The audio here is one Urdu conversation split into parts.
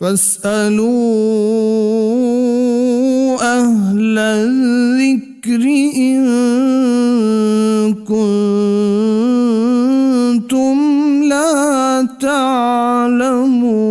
فاسألوا أهل الذكر إن كنتم لا تعلمون۔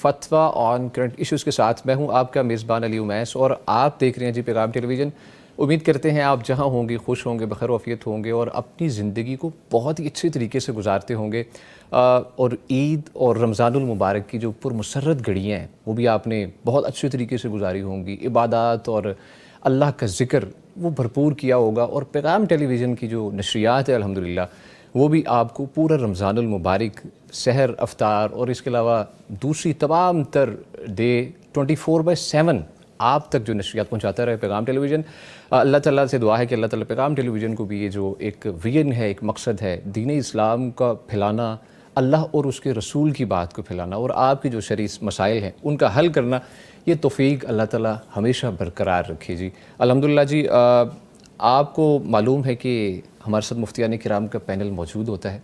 فتویٰ آن کرنٹ ایشوز کے ساتھ میں ہوں آپ کا میزبان علی امیس اور آپ دیکھ رہے ہیں جی پیغام ٹیلی ویژن۔ امید کرتے ہیں آپ جہاں ہوں گے خوش ہوں گے، بخیر و عافیت ہوں گے اور اپنی زندگی کو بہت ہی اچھے طریقے سے گزارتے ہوں گے، اور عید اور رمضان المبارک کی جو پرمسرت گھڑیاں ہیں وہ بھی آپ نے بہت اچھے طریقے سے گزاری ہوں گی، عبادات اور اللہ کا ذکر وہ بھرپور کیا ہوگا، اور پیغام ٹیلی ویژن کی جو نشریات ہے الحمدللہ وہ بھی آپ کو پورا رمضان المبارک سحر، افطار اور اس کے علاوہ دوسری تمام تر ڈے 24/7 آپ تک جو نشریات پہنچاتا رہے پیغام ٹیلی ویژن۔ اللہ تعالیٰ سے دعا ہے کہ اللہ تعالیٰ پیغام ٹیلی ویژن کو بھی یہ جو ایک ویژن ہے، ایک مقصد ہے دین اسلام کا پھیلانا، اللہ اور اس کے رسول کی بات کو پھیلانا اور آپ کے جو شرعی مسائل ہیں ان کا حل کرنا، یہ توفیق اللہ تعالیٰ ہمیشہ برقرار رکھے جی۔ الحمدللہ جی، آپ کو معلوم ہے کہ ہمارے ساتھ مفتیان کرام کا پینل موجود ہوتا ہے،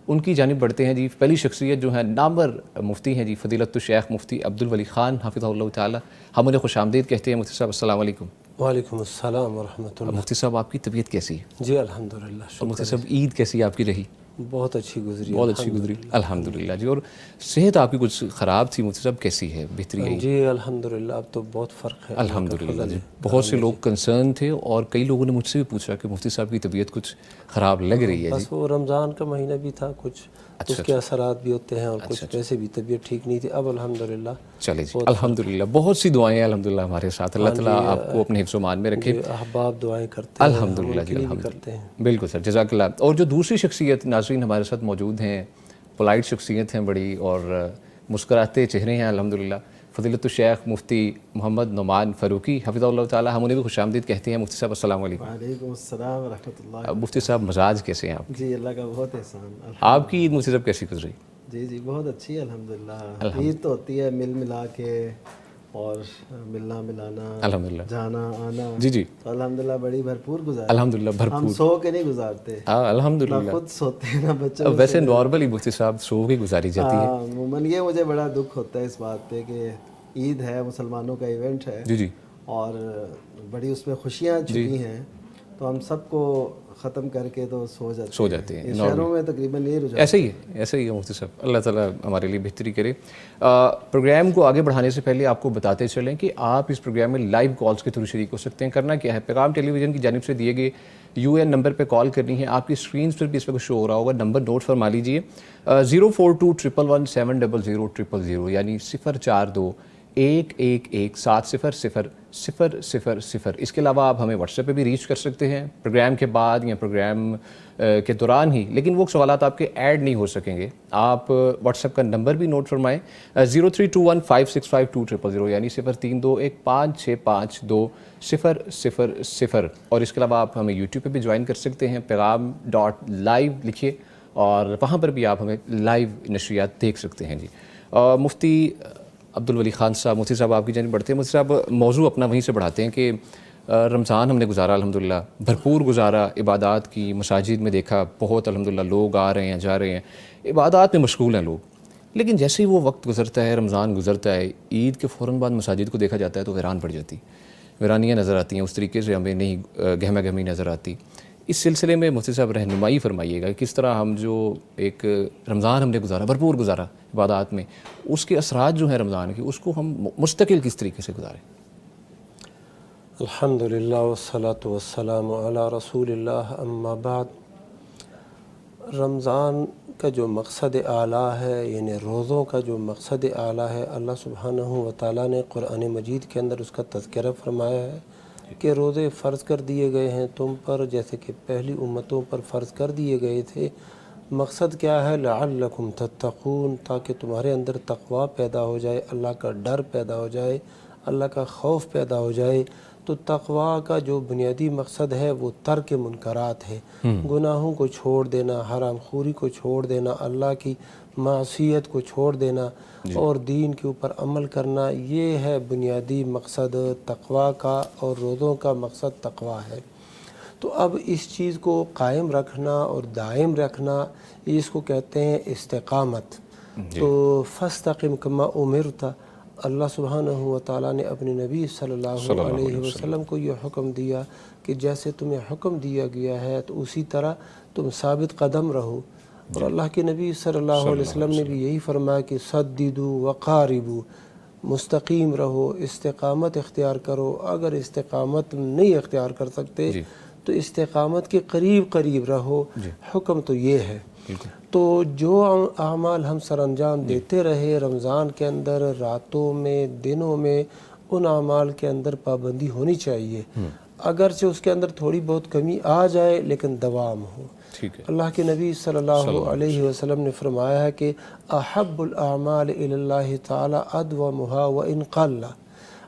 ان کی جانب بڑھتے ہیں جی۔ پہلی شخصیت جو ہے نامور مفتی ہیں جی، فضیلت الشیخ مفتی عبدالولی خان حفظہ اللہ تعالی، ہم انہیں خوش آمدید کہتے ہیں۔ مفتی صاحب السلام علیکم۔ وعلیکم السلام ورحمۃ اللہ۔ مفتی صاحب آپ کی طبیعت کیسی ہے؟ جی الحمدللہ، اور مفتی صاحب عید کیسی آپ کی رہی؟ بہت اچھی گزری، بہت اچھی گزری الحمدللہ جی۔ اور صحت آپ کی کچھ خراب تھی مفتی صاحب، کیسی ہے؟ بہتری ہے؟ جی الحمدللہ، اب تو بہت فرق ہے الحمدللہ جی۔ بہت سے لوگ کنسرن تھے اور کئی لوگوں نے مجھ سے بھی پوچھا کہ مفتی صاحب کی طبیعت کچھ خراب لگ رہی ہے جی۔ بس وہ رمضان کا مہینہ بھی تھا، کچھ اس کے اثرات بھی ہوتے ہیں اور کچھ ویسے بھی طبیعت ٹھیک نہیں تھی، اب الحمدللہ چلے جی الحمدللہ۔ بہت سی دعائیں ہیں الحمدللہ ہمارے ساتھ، اللہ تعالیٰ آپ کو اپنے حفظ و امان میں رکھے۔ احباب دعائیں کرتے ہیں الحمدللہ جی، الحمدللہ کرتے ہیں۔ بالکل سر، جزاک اللہ۔ اور جو دوسری شخصیت ناظرین ہمارے ساتھ موجود ہیں، پولائٹ شخصیت ہیں بڑی اور مسکراتے چہرے ہیں الحمدللہ، فضیلت الشیخ مفتی محمد نعمان فاروقی حفظہ اللہ تعالی، ہم انہیں بھی خوش آمدید کہتے ہیں۔ مفتی صاحب السلام علیکم۔ وعلیکم السلام ورحمۃ اللہ۔ مفتی صاحب مزاج کیسے ہیں آپ؟ جی اللہ کا بہت احسان۔ آپ کی عید مفتی صاحب کیسی گزری؟ جی جی بہت اچھی ہے الحمدللہ۔ عید تو ہوتی ہے مل ملا کے اور ملنا ملانا، الحمدللہ جانا آنا، جی جی تو الحمدللہ بڑی بھرپور گزاری۔ الحمدللہ ہم بھرپور، سو کے نہیں گزارتے، الحمدللہ نہ خود سوتے ہیں نہ بچوں۔ ویسے نارملی مفتی صاحب سو کی گزاری جاتی ہے عموماً یہ مجھے بڑا دکھ ہوتا ہے اس بات پہ کہ عید ہے، مسلمانوں کا ایونٹ ہے جی جی، اور بڑی اس میں خوشیاں چھپی ہیں، تو ہم سب کو ختم کر کے تو سو جاتے ہیں۔ شہروں میں تقریباً یہ رجحان ایسے ہی ہے مفتی صاحب۔ اللہ تعالیٰ ہمارے لیے بہتری کرے۔ پروگرام کو آگے بڑھانے سے پہلے آپ کو بتاتے چلیں کہ آپ اس پروگرام میں لائیو کالز کے تھرو شریک ہو سکتے ہیں۔ کرنا کیا ہے، پیغام ٹیلی ویژن کی جانب سے دیے گئے UN نمبر پہ کال کرنی ہے، آپ کی اسکرینس پر بھی اس وقت شو ہو رہا ہوگا، نمبر نوٹ فرما لیجئے 0421117000، یعنی 04211170000۔ اس کے علاوہ آپ ہمیں واٹس ایپ پہ بھی ریچ کر سکتے ہیں پروگرام کے بعد یا پروگرام کے دوران ہی، لیکن وہ سوالات آپ کے ایڈ نہیں ہو سکیں گے۔ آپ واٹس ایپ کا نمبر بھی نوٹ فرمائیں 0321565200، یعنی 0321565200۔ اور اس کے علاوہ آپ ہمیں یوٹیوب پہ بھی جوائن کر سکتے ہیں، پیغام.live لکھیے اور وہاں پر بھی آپ ہمیں لائیو نشریات دیکھ سکتے ہیں جی۔ مفتی عبدالولی خان صاحب، مفتی صاحب آپ کی جانب بڑھتے ہیں۔ مفتی صاحب موضوع اپنا وہیں سے بڑھاتے ہیں کہ رمضان ہم نے گزارا الحمدللہ، بھرپور گزارا، عبادات کی، مساجد میں دیکھا بہت الحمدللہ لوگ آ رہے ہیں جا رہے ہیں، عبادات میں مشغول ہیں لوگ، لیکن جیسے ہی وہ وقت گزرتا ہے، رمضان گزرتا ہے، عید کے فوراً بعد مساجد کو دیکھا جاتا ہے تو ویران پڑ جاتی، ویرانیاں نظر آتی ہیں، اس طریقے سے ہمیں نہیں گہما گہمی نظر آتی۔ اس سلسلے میں مفتی صاحب رہنمائی فرمائیے گا، کس طرح ہم جو ایک رمضان ہم نے گزارا، بھرپور گزارا عبادات میں، اس کے اثرات جو ہیں رمضان کے، اس کو ہم مستقل کس طریقے سے گزاریں؟ الحمدللہ والصلاة والسلام علی رسول اللہ، اما بعد۔ رمضان کا جو مقصد اعلیٰ ہے، یعنی روزوں کا جو مقصد اعلیٰ ہے، اللہ سبحانہ و تعالیٰ نے قرآن مجید کے اندر اس کا تذکرہ فرمایا ہے کہ روزے فرض کر دیے گئے ہیں تم پر، جیسے کہ پہلی امتوں پر فرض کر دیے گئے تھے۔ مقصد کیا ہے؟ لعلکم تتقون، تاکہ تمہارے اندر تقوی پیدا ہو جائے، اللہ کا ڈر پیدا ہو جائے، اللہ کا خوف پیدا ہو جائے۔ تو تقوی کا جو بنیادی مقصد ہے وہ ترک منکرات ہے، گناہوں کو چھوڑ دینا، حرام خوری کو چھوڑ دینا، اللہ کی معصیت کو چھوڑ دینا اور دین کے اوپر عمل کرنا، یہ ہے بنیادی مقصد تقوی کا، اور روزوں کا مقصد تقوی ہے۔ تو اب اس چیز کو قائم رکھنا اور دائم رکھنا، اس کو کہتے ہیں استقامت۔ تو فاستقم کما امرت، اللہ سبحانہ و تعالیٰ نے اپنے نبی صلی اللہ علیہ وسلم کو یہ حکم دیا کہ جیسے تمہیں حکم دیا گیا ہے تو اسی طرح تم ثابت قدم رہو۔ اور اللہ کے نبی صلی اللہ علیہ وسلم نے بھی یہی فرمایا کہ سددوا وقاربوا، مستقیم رہو، استقامت اختیار کرو۔ اگر استقامت نہیں اختیار کر سکتے تو استقامت کے قریب قریب رہو۔ حکم تو یہ ہے۔ تو جو اعمال ہم سر انجام دیتے رہے رمضان کے اندر، راتوں میں، دنوں میں، ان اعمال کے اندر پابندی ہونی چاہیے، اگرچہ اس کے اندر تھوڑی بہت کمی آ جائے لیکن دوام ہو۔ اللہ کے نبی صلی اللہ علیہ وسلم نے فرمایا ہے کہ احب الاعمال الی اللہ تعالی ادومھا وان قل،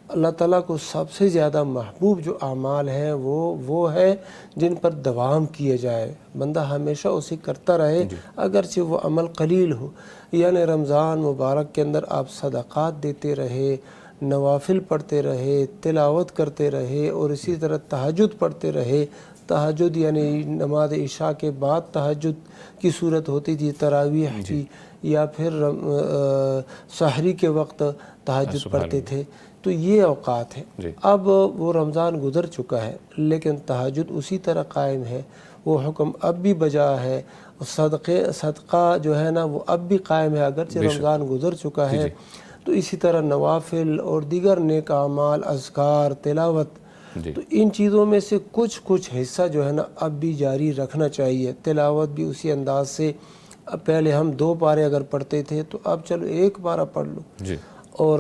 اللہ تعالیٰ کو سب سے زیادہ محبوب جو اعمال ہیں وہ ہے جن پر دوام کیے جائے، بندہ ہمیشہ اسے کرتا رہے اگرچہ وہ عمل قلیل ہو۔ یعنی رمضان مبارک کے اندر آپ صدقات دیتے رہے، نوافل پڑھتے رہے، تلاوت کرتے رہے، اور اسی طرح تہجد پڑھتے رہے۔ تہجد یعنی نماز عشاء کے بعد تہجد کی صورت ہوتی تھی، تراویح کی، یا پھر سحری کے وقت تہجد پڑھتے تھے۔ تو یہ اوقات ہیں۔ اب وہ رمضان گزر چکا ہے لیکن تہجد اسی طرح قائم ہے، وہ حکم اب بھی بجا ہے۔ صدقہ جو ہے نا وہ اب بھی قائم ہے اگرچہ رمضان گزر چکا ہے۔ تو اسی طرح نوافل اور دیگر نیک اعمال، اذکار، تلاوت، تو ان چیزوں میں سے کچھ حصہ جو ہے نا اب بھی جاری رکھنا چاہیے۔ تلاوت بھی اسی انداز سے، پہلے ہم 2 پارے اگر پڑھتے تھے تو اب چلو 1 پارہ پڑھ لو۔ اور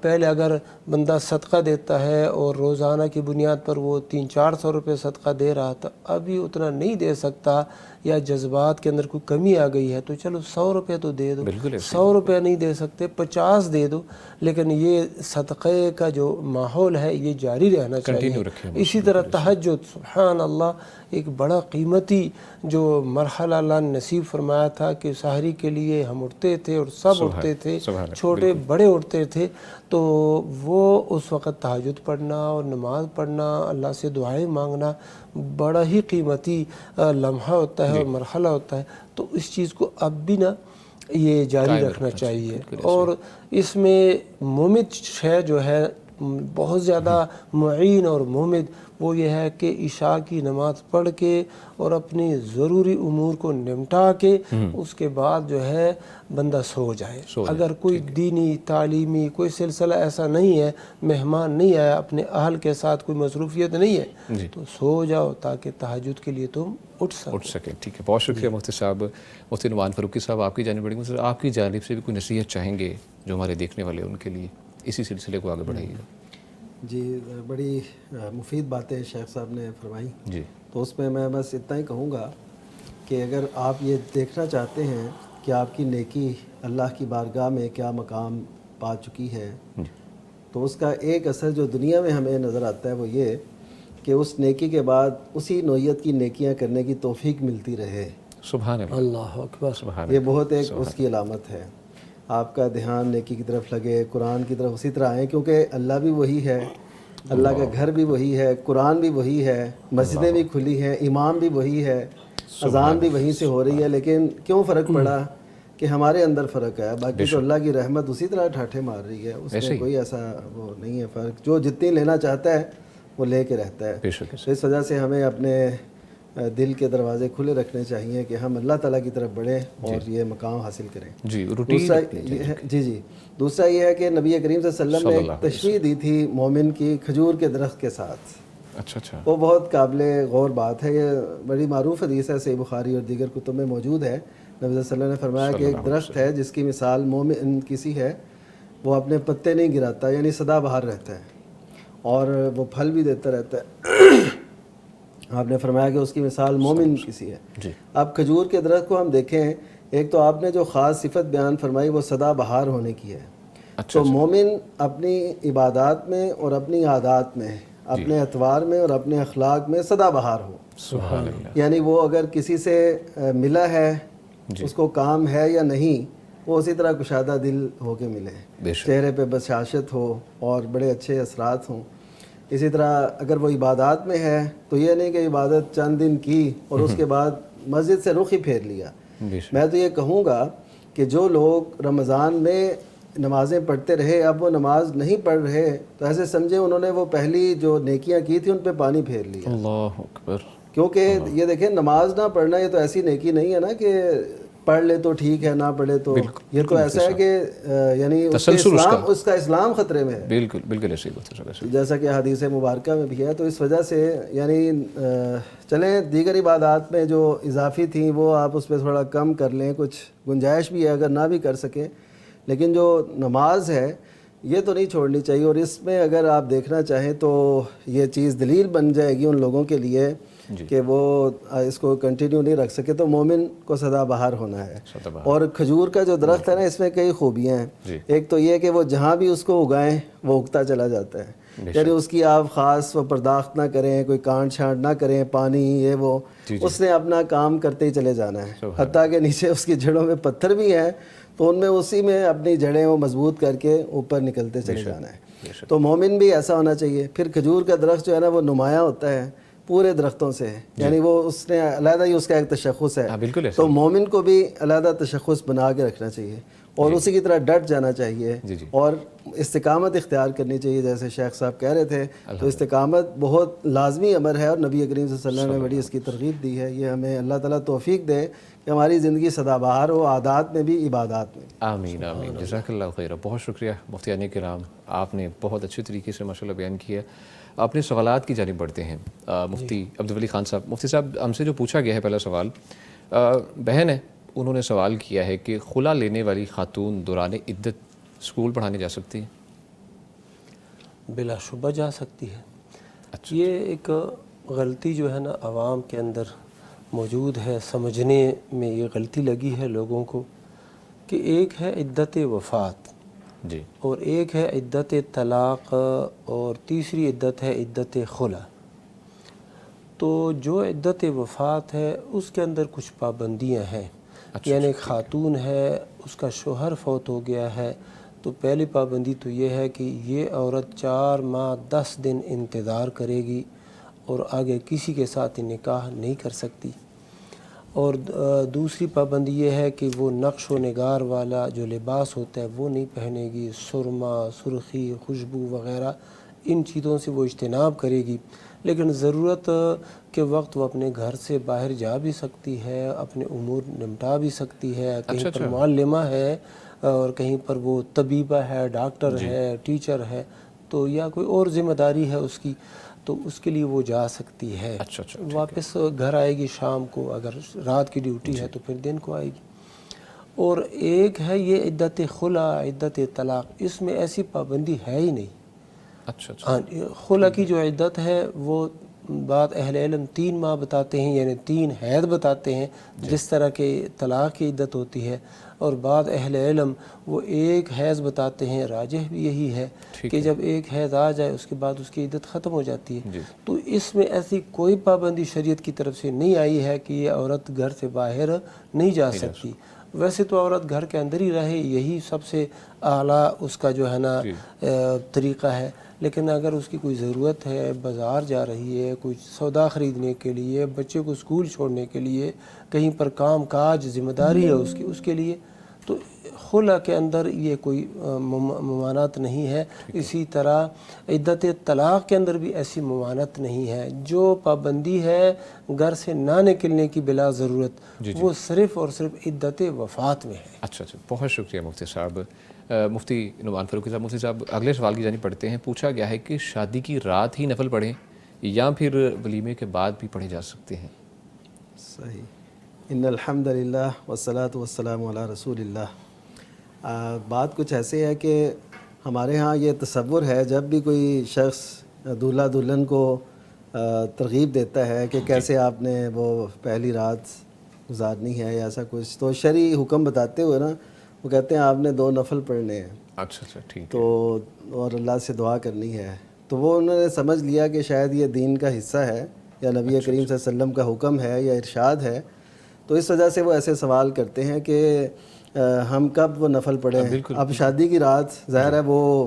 پہلے اگر بندہ صدقہ دیتا ہے اور روزانہ کی بنیاد پر وہ 300-400 روپے صدقہ دے رہا تھا، ابھی اتنا نہیں دے سکتا یا جذبات کے اندر کوئی کمی آ گئی ہے تو چلو 100 روپے تو دے دو۔ 100 روپے نہیں دے سکتے 50 دے دو، لیکن یہ صدقے کا جو ماحول ہے یہ جاری رہنا چاہیے۔ اسی طرح تہجد، سبحان اللہ، ایک بڑا قیمتی جو مرحلہ اللہ نے نصیب فرمایا تھا کہ سحری کے لیے ہم اٹھتے تھے اور سب اٹھتے تھے، چھوٹے بڑے اٹھتے تھے، تو وہ اس وقت تہجد پڑھنا اور نماز پڑھنا، اللہ سے دعائیں مانگنا بڑا ہی قیمتی لمحہ ہوتا ہے اور مرحلہ ہوتا ہے۔ تو اس چیز کو اب بھی نا یہ جاری رکھنا چاہیے۔ اور اس میں مومد شے جو ہے بہت زیادہ معین اور مومد، وہ یہ ہے کہ عشاء کی نماز پڑھ کے اور اپنی ضروری امور کو نمٹا کے اس کے بعد جو ہے بندہ سو جائے۔ اگر کوئی دینی تعلیمی کوئی سلسلہ ایسا نہیں ہے، مہمان نہیں آیا، اپنے اہل کے ساتھ کوئی مصروفیت نہیں ہے، تو سو جاؤ تاکہ تہجد کے لیے تم اٹھ سکیں۔ ٹھیک ہے، بہت شکریہ مفتی صاحب، مفتی نعمان فاروقی صاحب، آپ کی جانب بڑی مطلب آپ کی جانب سے بھی کوئی نصیحت چاہیں گے جو ہمارے دیکھنے والے ان کے لیے، اسی سلسلے کو آگے بڑھائیے گا۔ جی، بڑی مفید باتیں شیخ صاحب نے فرمائی۔ جی، تو اس میں میں بس اتنا ہی کہوں گا کہ اگر آپ یہ دیکھنا چاہتے ہیں کہ آپ کی نیکی اللہ کی بارگاہ میں کیا مقام پا چکی ہے، تو اس کا ایک اثر جو دنیا میں ہمیں نظر آتا ہے وہ یہ کہ اس نیکی کے بعد اسی نوعیت کی نیکیاں کرنے کی توفیق ملتی رہے۔ سبحان اللہ، اللہ اکبر، سبحان یہ بہت ایک اس کی علامت ہے۔ آپ کا دھیان نیکی کی طرف لگے، قرآن کی طرف اسی طرح آئیں، کیونکہ اللہ بھی وہی ہے، اللہ کا گھر بھی وہی ہے، قرآن بھی وہی ہے، مسجدیں بھی کھلی ہیں، امام بھی وہی ہے، اذان بھی وہیں سے ہو رہی ہے، لیکن کیوں فرق پڑا کہ ہمارے اندر فرق ہے؟ باقی تو اللہ کی رحمت اسی طرح ٹھاٹھے مار رہی ہے، اس میں کوئی ایسا وہ نہیں ہے فرق۔ جو جتنی لینا چاہتا ہے وہ لے کے رہتا ہے۔ اس وجہ سے ہمیں اپنے دل کے دروازے کھلے رکھنے چاہیے کہ ہم اللہ تعالیٰ کی طرف بڑھیں اور یہ مقام حاصل کریں۔ دوسرا یہ ہے کہ نبی کریم صلی اللہ علیہ وسلم نے ایک تشریح دی تھی مومن کی کھجور کے درخت کے ساتھ۔ اچھا، وہ بہت قابل غور بات ہے، یہ بڑی معروف حدیث ہے، صحیح بخاری اور دیگر کتب میں موجود ہے۔ نبی صلی اللہ علیہ وسلم نے فرمایا کہ ایک درخت ہے جس کی مثال مومن کسی ہے، وہ اپنے پتے نہیں گراتا، یعنی سدا بہار رہتا ہے اور وہ پھل بھی دیتا رہتا ہے۔ آپ نے فرمایا کہ اس کی مثال مومن کسی ہے۔ اب کھجور کے درخت کو ہم دیکھیں، ایک تو آپ نے جو خاص صفت بیان فرمائی وہ سدا بہار ہونے کی ہے۔ تو مومن اپنی عبادات میں اور اپنی عادات میں، اپنے اطوار میں اور اپنے اخلاق میں سدا بہار ہو۔ سبحان اللہ، یعنی وہ اگر کسی سے ملا ہے، اس کو کام ہے یا نہیں، وہ اسی طرح کشادہ دل ہو کے ملے، چہرے پہ بشاشت ہو اور بڑے اچھے اثرات ہوں۔ اسی طرح اگر وہ عبادات میں ہے تو یہ نہیں کہ عبادت چند دن کی اور اس کے بعد مسجد سے رخ ہی پھیر لیا. میں تو یہ کہوں گا کہ جو لوگ رمضان میں نمازیں پڑھتے رہے اب وہ نماز نہیں پڑھ رہے تو ایسے سمجھے انہوں نے وہ پہلی جو نیکیاں کی تھی ان پہ پانی پھیر لیا. اللہ اکبر. کیونکہ یہ دیکھیں نماز نہ پڑھنا یہ تو ایسی نیکی نہیں ہے نا کہ پڑھ لے تو ٹھیک ہے نہ پڑھے تو, یہ تو ایسا ہے کہ یعنی اس کا اسلام خطرے میں ہے. بالکل بالکل ایسی بات ہے جیسا کہ حدیث مبارکہ میں بھی ہے. تو اس وجہ سے یعنی چلیں دیگر عبادات میں جو اضافی تھیں وہ آپ اس پہ تھوڑا کم کر لیں, کچھ گنجائش بھی ہے اگر نہ بھی کر سکیں, لیکن جو نماز ہے یہ تو نہیں چھوڑنی چاہیے. اور اس میں اگر آپ دیکھنا چاہیں تو یہ چیز دلیل بن جائے گی ان لوگوں کے لیے کہ وہ اس کو کنٹینیو نہیں رکھ سکے. تو مومن کو سدا بہار ہونا ہے. اور کھجور کا جو درخت ہے نا اس میں کئی خوبیاں ہیں. ایک تو یہ کہ وہ جہاں بھی اس کو اگائیں وہ اگتا چلا جاتا ہے, یعنی اس کی آپ خاص وہ پرداخت نہ کریں, کوئی کانٹ چھانٹ نہ کریں, پانی یہ وہ اس نے اپنا کام کرتے ہی چلے جانا ہے. حتیٰ کہ نیچے اس کی جڑوں میں پتھر بھی ہیں تو ان میں اسی میں اپنی جڑیں وہ مضبوط کر کے اوپر نکلتے چلے جانا ہے. تو مومن بھی ایسا ہونا چاہیے. پھر کھجور کا درخت جو ہے نا وہ نمایاں ہوتا ہے پورے درختوں سے, یعنی وہ اس نے علیحدہ ہی اس کا ایک تشخص ہے. تو مومن کو بھی علیحدہ تشخص بنا کے رکھنا چاہیے اور اسی کی طرح ڈٹ جانا چاہیے اور استقامت اختیار کرنی چاہیے. جیسے شیخ صاحب کہہ رہے تھے تو استقامت بہت لازمی امر ہے اور نبی کریم صلی اللہ علیہ وسلم نے بڑی اس کی ترغیب دی ہے. یہ ہمیں اللہ تعالیٰ توفیق دے کہ ہماری زندگی سدا بہار ہو, عادات میں بھی عبادات میں. آمین آمین. جزاک اللہ خیر. بہت شکریہ مفتیان کرام, آپ نے بہت اچھے طریقے سے ماشاءاللہ بیان کیا. اپنے سوالات کی جانب بڑھتے ہیں. مفتی عبدالولی خان صاحب, مفتی صاحب ہم سے جو پوچھا گیا ہے پہلا سوال, بہن ہے انہوں نے سوال کیا ہے کہ خلا لینے والی خاتون دوران عدت اسکول پڑھانے جا سکتی ہے؟ بلا شبہ جا سکتی ہے. یہ ایک غلطی جو ہے نا عوام کے اندر موجود ہے, سمجھنے میں یہ غلطی لگی ہے لوگوں کو کہ ایک ہے عدت وفات جی, اور ایک ہے عدت طلاق اور تیسری عدت ہے عدت خلا. تو جو عدت وفات ہے اس کے اندر کچھ پابندیاں ہیں. یعنی خاتون ہے, اس کا شوہر فوت ہو گیا ہے تو پہلی پابندی تو یہ ہے کہ یہ عورت 4 ماہ 10 دن انتظار کرے گی اور آگے کسی کے ساتھ نکاح نہیں کر سکتی. اور دوسری پابندی یہ ہے کہ وہ نقش و نگار والا جو لباس ہوتا ہے وہ نہیں پہنے گی. سرما, سرخی, خوشبو وغیرہ ان چیزوں سے وہ اجتناب کرے گی. لیکن ضرورت کے وقت وہ اپنے گھر سے باہر جا بھی سکتی ہے, اپنے امور نمٹا بھی سکتی ہے. کہیں پر معلمہ ہے اور کہیں پر وہ طبیبہ ہے, ڈاکٹر ہے, ٹیچر ہے, تو یا کوئی اور ذمہ داری ہے اس کی, تو اس کے لیے وہ جا سکتی ہے. واپس گھر آئے گی شام کو, اگر رات کی ڈیوٹی ہے تو پھر دن کو آئے گی. اور ایک ہے یہ عدت خلا, عدت طلاق, اس میں ایسی پابندی ہے ہی نہیں. خلا کی جو عدت ہے وہ بعض اہل علم 3 ماہ بتاتے ہیں, یعنی 3 حید بتاتے ہیں جس طرح کے طلاق کی عدت ہوتی ہے. اور بعض اہل علم وہ 1 حیض بتاتے ہیں. راجح بھی یہی ہے کہ جب 1 حیض آ جائے اس کے بعد اس کی عدت ختم ہو جاتی ہے. تو اس میں ایسی کوئی پابندی شریعت کی طرف سے نہیں آئی ہے کہ یہ عورت گھر سے باہر نہیں جا سکتی. ویسے تو عورت گھر کے اندر ہی رہے, یہی سب سے اعلیٰ اس کا جو ہے نا طریقہ ہے. لیکن اگر اس کی کوئی ضرورت ہے, بازار جا رہی ہے کوئی سودا خریدنے کے لیے, بچے کو اسکول چھوڑنے کے لیے, کہیں پر کام کاج ذمہ داری ہے اس کے لیے, تو خلا کے اندر یہ کوئی ممانعت نہیں ہے. اسی طرح عدت طلاق کے اندر بھی ایسی ممانعت نہیں ہے. جو پابندی ہے گھر سے نہ نکلنے کی بلا ضرورت وہ صرف اور صرف عدت وفات میں ہے. اچھا, بہت شکریہ مفتی صاحب. مفتی نعمان فاروقی صاحب, مفتی صاحب اگلے سوال کی جانب پڑھتے ہیں. پوچھا گیا ہے کہ شادی کی رات ہی نفل پڑھیں یا پھر ولیمے کے بعد بھی پڑھے جا سکتے ہیں؟ صحیح. ان الحمد للہ والصلاۃ والسلام علی رسول اللہ. بات کچھ ایسی ہے کہ ہمارے ہاں یہ تصور ہے جب بھی کوئی شخص دولہا دلہن کو ترغیب دیتا ہے کہ کیسے آپ نے وہ پہلی رات گزارنی ہے یا ایسا کچھ, تو شرعی حکم بتاتے ہوئے نا وہ کہتے ہیں آپ نے 2 نفل پڑھنے ہیں. اچھا ٹھیک. تو اور اللہ سے دعا کرنی ہے. تو وہ انہوں نے سمجھ لیا کہ شاید یہ دین کا حصہ ہے یا نبی کریم صلی اللہ علیہ وسلم کا حکم ہے یا ارشاد ہے. تو اس وجہ سے وہ ایسے سوال کرتے ہیں کہ ہم کب وہ نفل پڑھیں. اب شادی کی رات ظاہر ہے وہ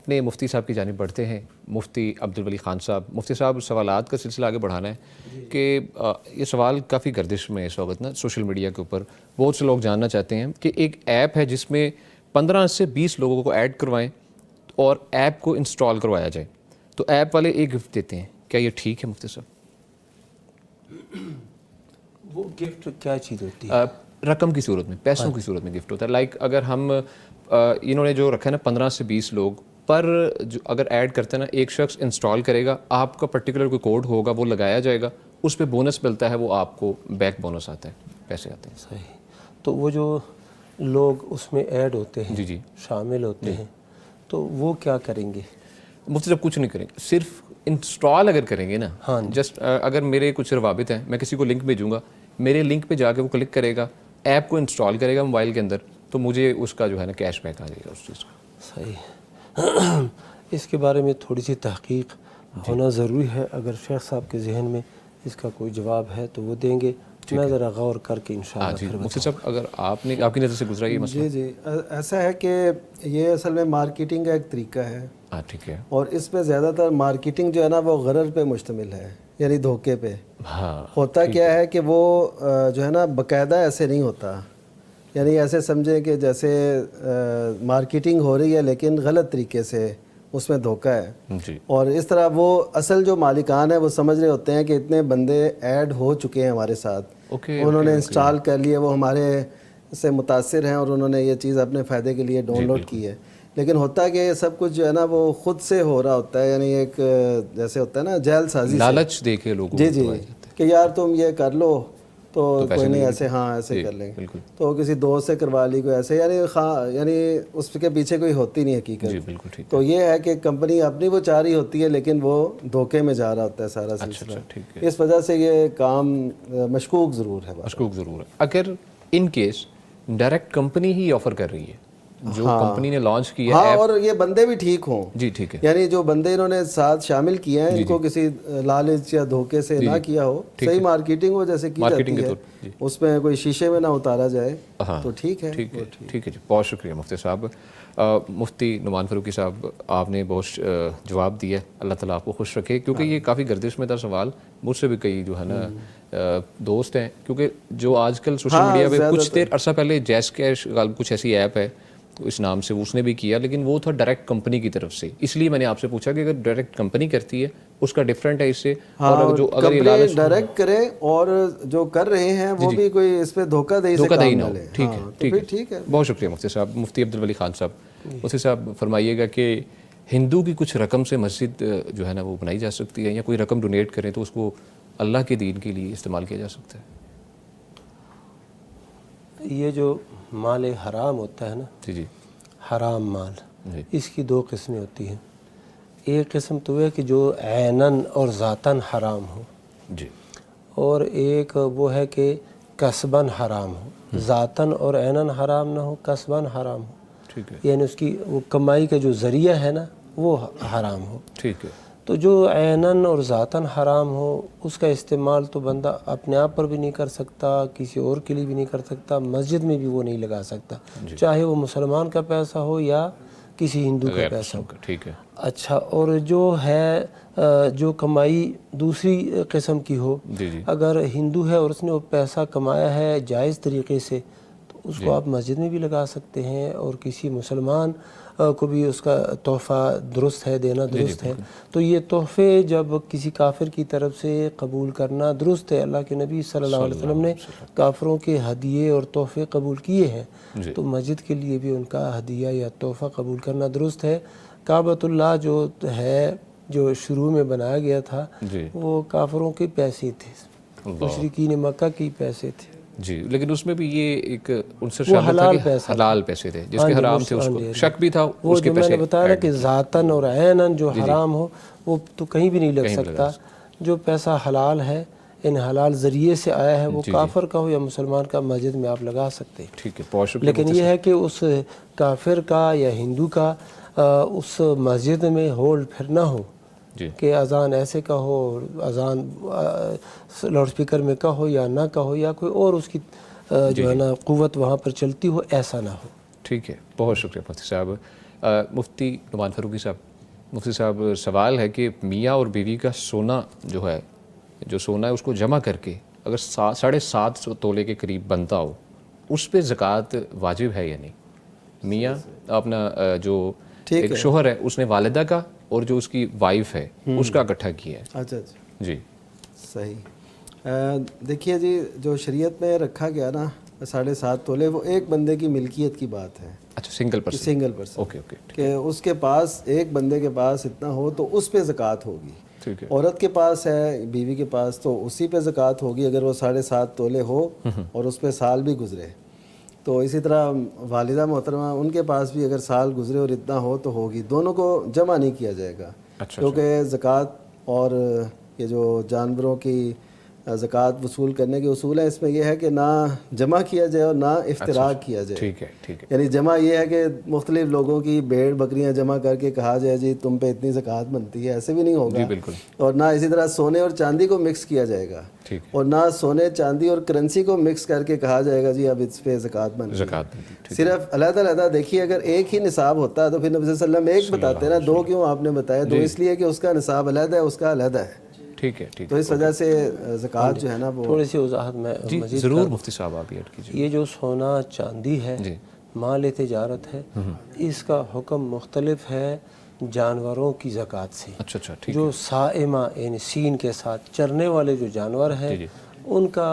اپنے مفتی صاحب کی جانب بڑھتے ہیں، مفتی عبدالولی خان صاحب۔ مفتی صاحب، سوالات کا سلسلہ آگے بڑھانا ہے کہ یہ سوال کافی گردش میں اس وقت نا سوشل میڈیا کے اوپر بہت سے لوگ جاننا چاہتے ہیں کہ ایک ایپ ہے جس میں 15 سے 20 لوگوں کو ایڈ کروائیں اور ایپ کو انسٹال کروایا جائے، تو ایپ والے ایک گفٹ دیتے ہیں، کیا یہ ٹھیک ہے مفتی صاحب؟ وہ گفٹ کیا چیز ہوتی ہے؟ رقم کی صورت میں، پیسوں کی صورت میں گفٹ ہوتا ہے۔ لائک اگر ہم انہوں نے جو رکھا ہے نا 15 سے 20 لوگ پر جو اگر ایڈ کرتے ہیں نا، ایک شخص انسٹال کرے گا، آپ کا پرٹیکولر کوئی کوڈ ہوگا وہ لگایا جائے گا، اس پہ بونس ملتا ہے، وہ آپ کو بیک بونس آتا ہے، پیسے آتے ہیں۔ صحیح۔ تو وہ جو لوگ اس میں ایڈ ہوتے ہیں، جی جی، شامل ہوتے ہیں، تو وہ کیا کریں گے؟ مفتی صاحب کچھ نہیں کریں گے، صرف انسٹال اگر کریں گے نا، ہاں جسٹ اگر میرے کچھ روابط ہیں، میں کسی کو لنک بھیجوں گا، میرے لنک پہ جا کے وہ کلک کرے گا، ایپ کو انسٹال کرے گا موبائل کے اندر، تو مجھے اس کا جو ہے نا کیش بیک آ جائے گا اس چیز کا۔ صحیح۔ اس کے بارے میں تھوڑی سی تحقیق ہونا ضروری ہے، اگر شیخ صاحب کے ذہن میں اس کا کوئی جواب ہے تو وہ دیں گے، میں ذرا غور کر کے انشاءاللہ جی پھر مفتی صاحب، اگر آپ کی نظر سے گزرا یہ مسئلہ؟ جی جی، ایسا ہے کہ یہ اصل میں مارکیٹنگ کا ایک طریقہ ہے، ہاں ٹھیک ہے، اور اس میں زیادہ تر مارکیٹنگ جو ہے نا وہ غرر پہ مشتمل ہے، یعنی دھوکے پہ۔ ہاں ہوتا کیا ہے کہ وہ جو ہے نا باقاعدہ ایسے نہیں ہوتا، یعنی ایسے سمجھیں کہ جیسے مارکیٹنگ ہو رہی ہے لیکن غلط طریقے سے، اس میں دھوکہ ہے۔ جی اور اس طرح وہ اصل جو مالکان ہیں وہ سمجھ رہے ہوتے ہیں کہ اتنے بندے ایڈ ہو چکے ہیں ہمارے ساتھ، انہوں نے انسٹال کر لیے، وہ ہمارے سے متاثر ہیں اور انہوں نے یہ چیز اپنے فائدے کے لیے ڈاؤن لوڈ کی ہے۔ لیکن ہوتا ہے کہ یہ سب کچھ جو ہے نا وہ خود سے ہو رہا ہوتا ہے، یعنی ایک جیسے ہوتا ہے نا جیل سازی سے، لالچ دے کے لوگوں جی جی، کہ یار تم یہ کر لو تو کوئی نہیں، ایسے ہاں ایسے کر لیں گے، بالکل تو کسی دوست سے کروا لی کوئی ایسے، یعنی اس کے پیچھے کوئی ہوتی نہیں حقیقت۔ جی بالکل ٹھیک، تو یہ ہے کہ کمپنی اپنی وہ چاہ رہی ہوتی ہے لیکن وہ دھوکے میں جا رہا ہوتا ہے سارا سلسلہ، ٹھیک ہے، اس وجہ سے یہ کام مشکوک ضرور ہے۔ مشکوک ضرور ہے۔ اگر in case direct company he offer کر رہی ہے، جو کمپنی نے لانچ کیا ہاں، ہے، اور یہ بندے بھی ٹھیک ہوں، جی ٹھیک ہے، یعنی جو بندے انہوں نے ساتھ شامل کیے ہیں ان کو کسی لالچ یا دھوکے سے نہ کیا ہو، صحیح مارکیٹنگ ہو جیسے کی جاتی ہے، اس میں کوئی شیشے میں نہ اتارا جائے، تو ٹھیک ہے۔ ٹھیک ہے جی، بہت شکریہ مفتی صاحب۔ مفتی نعمان فاروقی صاحب، آپ نے بہت جواب دیا، اللہ تعالیٰ آپ کو خوش رکھے، کیونکہ یہ کافی گردش میں تھا سوال، مجھ سے بھی کئی جو ہے نا دوست ہیں، کیونکہ جو آج کل سوشل میڈیا پہ کچھ دیر عرصہ پہلے جیس کیش کچھ ایسی ایپ ہے اس نام سے، اس نے بھی کیا، لیکن وہ تھا ڈائریکٹ کمپنی کی طرف سے، اس لیے میں نے آپ سے پوچھا کہ اگر ڈائریکٹ کمپنی کرتی ہے اس کا ڈفرینٹ ہے اس سے، اور جو اگر یہ لالچ ڈائریکٹ کرے اور جو کر رہے ہیں وہ بھی کوئی اس پہ دھوکہ دہی سے کام نہ لے، ٹھیک ہے۔ بہت شکریہ مفتی صاحب۔ مفتی عبدالولی خان صاحب، مفتی صاحب فرمائیے گا کہ ہندو کی کچھ رقم سے مسجد جو ہے نا وہ بنائی جا سکتی ہے، یا کوئی رقم ڈونیٹ کریں تو اس کو اللہ کے دین کے لیے استعمال کیا جا سکتا ہے؟ یہ جو مال حرام ہوتا ہے نا، جی جی، حرام مال، جی اس کی دو قسمیں ہوتی ہیں۔ ایک قسم تو ہے کہ جو عیناً اور ذاتاً حرام ہو، جی، اور ایک وہ ہے کہ کسباً حرام ہو، ذاتاً اور عیناً حرام نہ ہو، کسباً حرام ہو، ٹھیک ہے، یعنی اس کی وہ کمائی کا جو ذریعہ ہے نا وہ حرام ہو۔ ٹھیک ہے، تو جو عیناً اور ذاتاً حرام ہو اس کا استعمال تو بندہ اپنے آپ پر بھی نہیں کر سکتا، کسی اور کے لیے بھی نہیں کر سکتا، مسجد میں بھی وہ نہیں لگا سکتا، چاہے وہ مسلمان کا پیسہ ہو یا کسی ہندو کا پیسہ ہو۔ ٹھیک ہے، اچھا، اور جو ہے جو کمائی دوسری قسم کی ہو، جی جی، اگر ہندو ہے اور اس نے وہ پیسہ کمایا ہے جائز طریقے سے تو اس کو آپ مسجد میں بھی لگا سکتے ہیں، اور کسی مسلمان کو بھی اس کا تحفہ درست ہے، دینا درست ہے۔ تو یہ تحفے جب کسی کافر کی طرف سے قبول کرنا درست ہے، اللہ کے نبی صلی اللہ علیہ وسلم نے کافروں کے ہدیے اور تحفے قبول کیے ہیں، تو مسجد کے لیے بھی ان کا ہدیہ یا تحفہ قبول کرنا درست ہے۔ کعبۃ اللہ جو ہے، جو شروع میں بنایا گیا تھا، وہ کافروں کے پیسے تھے، مشرکین مکہ کے پیسے تھے، جی، لیکن اس میں بھی یہ ایک عنصر وہ شامل تھا حلال کہ پیسہ، حلال پیسے تھے، جس کے حرام تھے اس کو شک بھی تھا، وہ اس کے جو میں پیسے نے بتایا نا کہ ذاتاً اور عیناً جو حرام ہو وہ تو کہیں بھی نہیں لگ سکتا۔ جو پیسہ حلال ہے، ان حلال ذریعے سے آیا ہے، وہ کافر کا ہو یا مسلمان کا، مسجد میں آپ لگا سکتے ہیں۔ ٹھیک ہے، بہت شکریہ۔ لیکن یہ ہے کہ اس کافر کا یا ہندو کا اس مسجد میں ہولڈ پھر نہ ہو، کہ اذان ایسے کا ہو، اذان لاؤڈ اسپیکر میں کا ہو یا نہ کا ہو، یا کوئی اور اس کی جو ہے نا قوت وہاں پر چلتی ہو، ایسا نہ ہو۔ ٹھیک ہے، بہت شکریہ مفتی صاحب۔ مفتی نعمان فاروقی صاحب، مفتی صاحب سوال ہے کہ میاں اور بیوی کا سونا جو ہے، جو سونا ہے اس کو جمع کر کے اگر 7.5 تولے کے قریب بنتا ہو، اس پہ زکوٰۃ واجب ہے یا نہیں؟ میاں اپنا جو ایک شوہر ہے اس نے والدہ کا اور جو اس کی وائف ہے اس کا اکٹھا کیا ہے. اچھا اچھا جی صحیح. دیکھیے جی، جو شریعت میں رکھا گیا نا 7.5 تولے، وہ ایک بندے کی ملکیت کی بات ہے. اچھا، single person. Single person. Okay okay کہ اس کے پاس، ایک بندے کے پاس اتنا ہو تو اس پہ زکوٰۃ ہوگی. ٹھیک ہے. عورت کے پاس ہے، بیوی کے پاس، تو اسی پہ زکوٰۃ ہوگی اگر وہ 7.5 تولے ہو اور اس پہ سال بھی گزرے. تو اسی طرح والدہ محترمہ، ان کے پاس بھی اگر سال گزرے اور اتنا ہو تو ہوگی. دونوں کو جمع نہیں کیا جائے گا، کیونکہ زکوٰۃ اور یہ جو جانوروں کی زکوٰۃ وصول کرنے کے اصول ہیں، اس میں یہ ہے کہ نہ جمع کیا جائے اور نہ افتراق کیا جائے. ٹھیک ہے ٹھیک ہے. یعنی جمع یہ ہے کہ مختلف لوگوں کی بھیڑ بکریاں جمع کر کے کہا جائے جی تم پہ اتنی زکوٰۃ بنتی ہے، ایسے بھی نہیں ہوگا. جی بالکل. اور نہ اسی طرح سونے اور چاندی کو مکس کیا جائے گا، اور نہ سونے چاندی اور کرنسی کو مکس کر کے کہا جائے گا جی اب اس پہ زکوٰۃ بنتی ہے. صرف علیحدہ علیحدہ دیکھیے، اگر ایک ہی نصاب ہوتا ہے تو پھر نبی صلی اللہ علیہ وسلم ایک بتاتے ہیں نا، دو کیوں آپ نے بتایا؟ دو اس لیے کہ اس کا نصاب علیحدہ ہے، اس کا علیحدہ ہے. ٹھیک ہے ٹھیک تو اس وجہ سے زکوٰۃ جو ہے نا وہ تھوڑی سی وضاحت میں مزید ضرور مفتی صاحب آپ ایڈ کیجیے. یہ جو سونا چاندی ہے، مال تجارت ہے، اس کا حکم مختلف ہے جانوروں کی زکوٰۃ سے. اچھا اچھا ٹھیک. جو صائمہ یعنی سین کے ساتھ چرنے والے جو جانور ہیں ان کا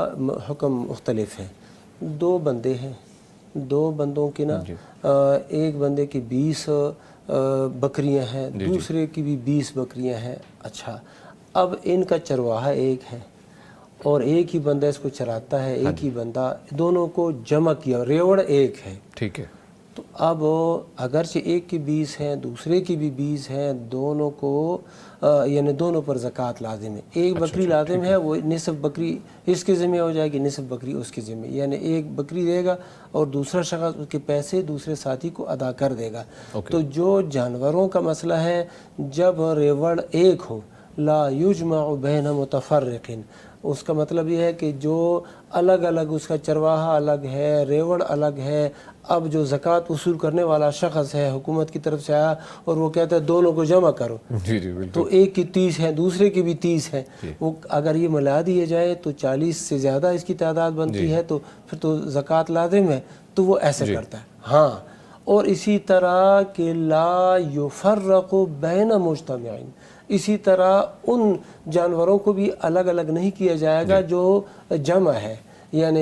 حکم مختلف ہے. 2 بندے ہیں، 2 بندوں کی نا ایک بندے کی 20 بکریاں ہیں، دوسرے کی بھی 20 بکریاں ہیں. اچھا، اب ان کا چرواہا ایک ہے اور ایک ہی بندہ اس کو چراتا ہے، ایک ہی بندہ، دونوں کو جمع کیا، ریوڑ ایک ہے. ٹھیک ہے. تو اب اگرچہ ایک کی 20 ہیں، دوسرے کی بھی 20 ہیں، دونوں کو یعنی دونوں پر زکوٰۃ لازم ہے. ایک بکری لازم ہے، وہ نصف بکری اس کے ذمہ ہو جائے گی، نصف بکری اس کے ذمہ، یعنی ایک بکری دے گا اور دوسرا شخص اس کے پیسے دوسرے ساتھی کو ادا کر دے گا. تو جو جانوروں کا مسئلہ ہے، جب ریوڑ ایک ہو، لا یجمع بین متفرقین، اس کا مطلب یہ ہے کہ جو الگ الگ، اس کا چرواہا الگ ہے، ریوڑ الگ ہے. اب جو زکوٰۃ وصول کرنے والا شخص ہے حکومت کی طرف سے آیا اور وہ کہتا ہے دونوں کو جمع کرو، جی جی بالکل. تو ایک کی 30 ہے، دوسرے کی بھی 30 ہے، وہ اگر یہ ملا دیے جائے تو 40 سے زیادہ اس کی تعداد بنتی ہے، تو پھر تو زکوٰۃ لازم ہے. تو وہ ایسے کرتا ہے. ہاں، اور اسی طرح کہ لا یفرق بین مجتمعین، اسی طرح ان جانوروں کو بھی الگ الگ نہیں کیا جائے گا جو جمع ہے، یعنی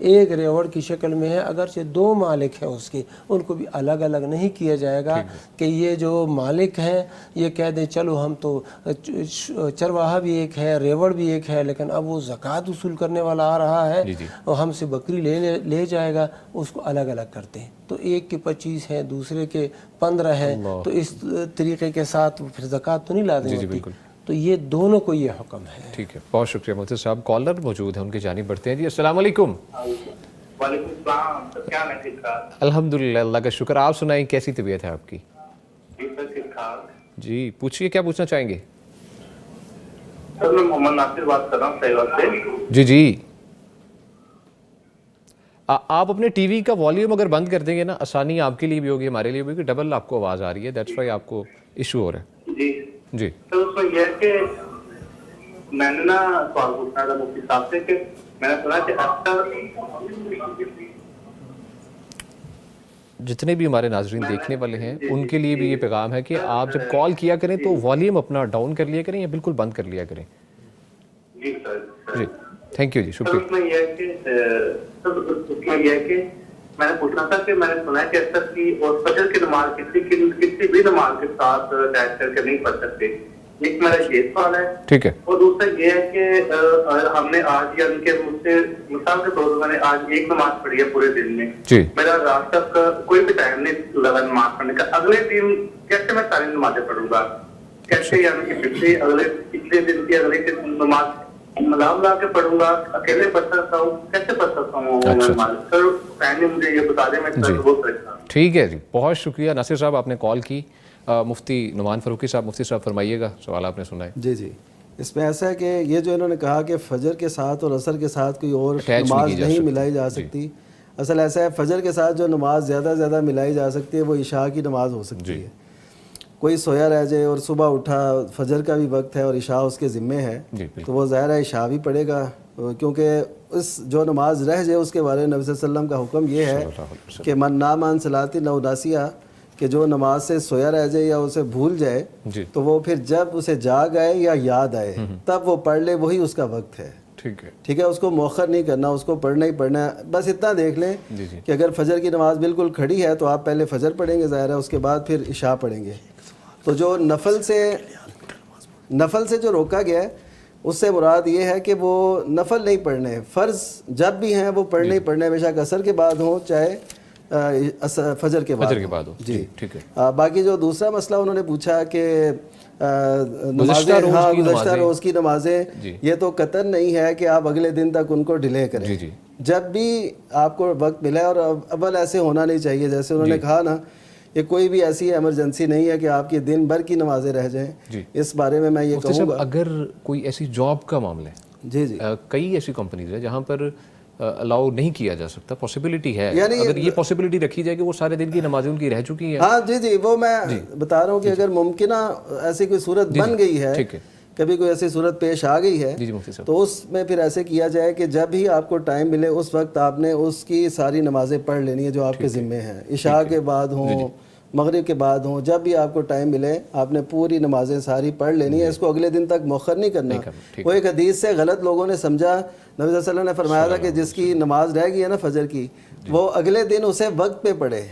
ایک ریوڑ کی شکل میں ہے، اگرچہ 2 مالک ہیں اس کے، ان کو بھی الگ الگ نہیں کیا جائے گا کہ یہ جو مالک ہیں یہ کہہ دیں چلو ہم تو چرواہا بھی ایک ہے، ریوڑ بھی ایک ہے، لیکن اب وہ زکوٰۃ وصول کرنے والا آ رہا ہے اور ہم سے بکری لے جائے گا، اس کو الگ الگ کرتے ہیں. تو ایک کے 25 ہیں، دوسرے کے 15 ہیں، تو اس طریقے کے ساتھ پھر زکوٰۃ تو نہیں لازم ہوتی. تو یہ دونوں کو یہ حکم ہے. ٹھیک ہے، بہت شکریہ مفتی صاحب. کالر موجود ہیں، ان کی جانب بڑھتے ہیں. جی السلام علیکم. وعلیکم السلام. سر کیا ہے؟ ٹھیک ٹھاک الحمدللہ، اللہ کا شکر. آپ سنائیں کیسی طبیعت ہے آپ کی؟ جی سر ٹھیک ٹھاک. جی پوچھیے، کیا پوچھنا چاہیں گے؟ سر میں محمد ناصر بات کر رہا ہوں سیلاب سے. جی جی. آپ اپنے ٹی وی کا والیوم اگر بند کر دیں گے نا، آسانی آپ کے لیے بھی ہوگی، ہمارے لیے بھی ہوگی. ڈبل آپ کو آواز آ رہی ہے، دیٹس وائی آپ کو ایشو ہو رہا ہے. جی جی سر، اس میں یہ ہے کہ میں نے نا سوال پوچھنا تھا مفتی صاحب سے کہ میں نے سنا کہ اکثر جتنے بھی ہمارے ناظرین دیکھنے والے ہیں ان کے لیے بھی یہ پیغام ہے کہ آپ جب کال کیا کریں تو والیوم اپنا ڈاؤن کر لیا کریں یا بالکل بند کر لیا کریں. جی سر. جی تھینک یو. جی سر شکریہ. اس میں یہ ہے کہ میں نے پوچھنا تھا کہ میں نے سنا ہے کہ اکثر کی اور فجر کی نماز کسی بھی نماز کے ساتھ اٹیچ کر کے نہیں پڑھ سکتے. ایک میرا یہ سوال ہے. ٹھیک ہے. اور دوسرا یہ ہے کہ ہم نے آج یا ان کے مجھ سے مثال کے طور پر میں نے آج ایک نماز پڑھی ہے پورے دن میں. جی. میرا رات تک کوئی بھی ٹائم نہیں لگا نماز پڑھنے کا. اگلے دن کیسے میں ساری نمازیں پڑھوں گا؟ کیسے یعنی کہ پچھلے دن کی اگلے کی نماز ملا کے پڑھوں گا؟ اکیلے پڑھ سکتا ہوں؟ کیسے پڑھ سکتا ہوں نماز؟ سر پہلے مجھے یہ بتا دیں، میں بہت پریشان ہوں. ٹھیک ہے جی، بہت شکریہ ناصر صاحب، آپ نے کال کی. مفتی نعمان فاروقی صاحب، مفتی صاحب فرمائیے گا، سوال آپ نے سنا ہے. جی جی. اس میں ایسا ہے کہ یہ جو انہوں نے کہا کہ فجر کے ساتھ اور عصر کے ساتھ کوئی اور نماز نہیں ملائی جا سکتی، اصل ایسا ہے فجر کے ساتھ جو نماز زیادہ سے زیادہ ملائی جا سکتی ہے وہ عشاء کی نماز ہو سکتی ہے. کوئی سویا رہ جائے اور صبح اٹھا فجر کا بھی وقت ہے اور عشاء اس کے ذمے ہے تو وہ ظاہر ہے عشاء بھی پڑھے گا, کیونکہ اس جو نماز رہ جائے اس کے بارے میں نبی صلی اللہ علیہ وسلم کا حکم یہ ہے کہ من نام عن صلاۃ او ناسیہ, کہ جو نماز سے سویا رہ جائے یا اسے بھول جائے تو وہ پھر جب اسے جاگ آئے یا یاد آئے تب وہ پڑھ لے, وہی اس کا وقت ہے. ٹھیک ہے, اس کو مؤخر نہیں کرنا, اس کو پڑھنا ہی پڑھنا ہے. بس اتنا دیکھ لیں کہ اگر فجر کی نماز بالکل کھڑی ہے تو آپ پہلے فجر پڑھیں گے ظاہر ہے, اس کے بعد پھر عشاء پڑھیں گے. تو جو نفل سے جو روکا گیا ہے اس سے مراد یہ ہے کہ وہ نفل نہیں پڑھنے, فرض جب بھی ہیں وہ پڑھنے ہی پڑھنے, بے شک عصر کے بعد ہوں چاہے فجر کے بعد ہو. جی ٹھیک ہے. باقی جو دوسرا مسئلہ انہوں نے پوچھا کہ گزشتہ روز کی نمازیں, یہ تو قطعاً نہیں ہے کہ آپ اگلے دن تک ان کو ڈیلے کریں. جب بھی آپ کو وقت ملا, اور اول ایسے ہونا نہیں چاہیے جیسے انہوں نے کہا نا, یہ کوئی بھی ایسی ایمرجنسی نہیں ہے کہ آپ کی دن بھر کی نمازیں رہ جائیں. اس بارے میں یہ کہوں گا اگر کوئی ایسی جاب کا معاملہ ہے, کئی ایسی کمپنیز ہیں جہاں پر الاؤ نہیں کیا جا سکتا, پاسبلٹی ہے, یعنی اگر یہ پاسبلٹی رکھی جائے کہ وہ سارے دن کی نمازیں ان کی رہ چکی ہیں. ہاں جی وہ میں بتا رہا ہوں کہ اگر ممکنہ ایسی کوئی صورت بن گئی ہے, کبھی کوئی ایسی صورت پیش آ گئی ہے تو اس میں پھر ایسے کیا جائے کہ جب ہی آپ کو ٹائم ملے اس وقت آپ نے اس کی ساری نمازیں پڑھ لینی ہے جو آپ کے ذمے ہیں, عشاء کے بعد ہوں مغرب کے بعد ہوں, جب بھی آپ کو ٹائم ملے آپ نے پوری نمازیں ساری پڑھ لینی ہے. اس کو اگلے دن تک مؤخر نہیں کرنا. وہ ایک حدیث سے غلط لوگوں نے سمجھا, نبی صلی اللہ علیہ وسلم نے فرمایا تھا کہ جس کی نماز رہ گئی ہے نا فجر کی, وہ اگلے دن اسے وقت پہ پڑھے,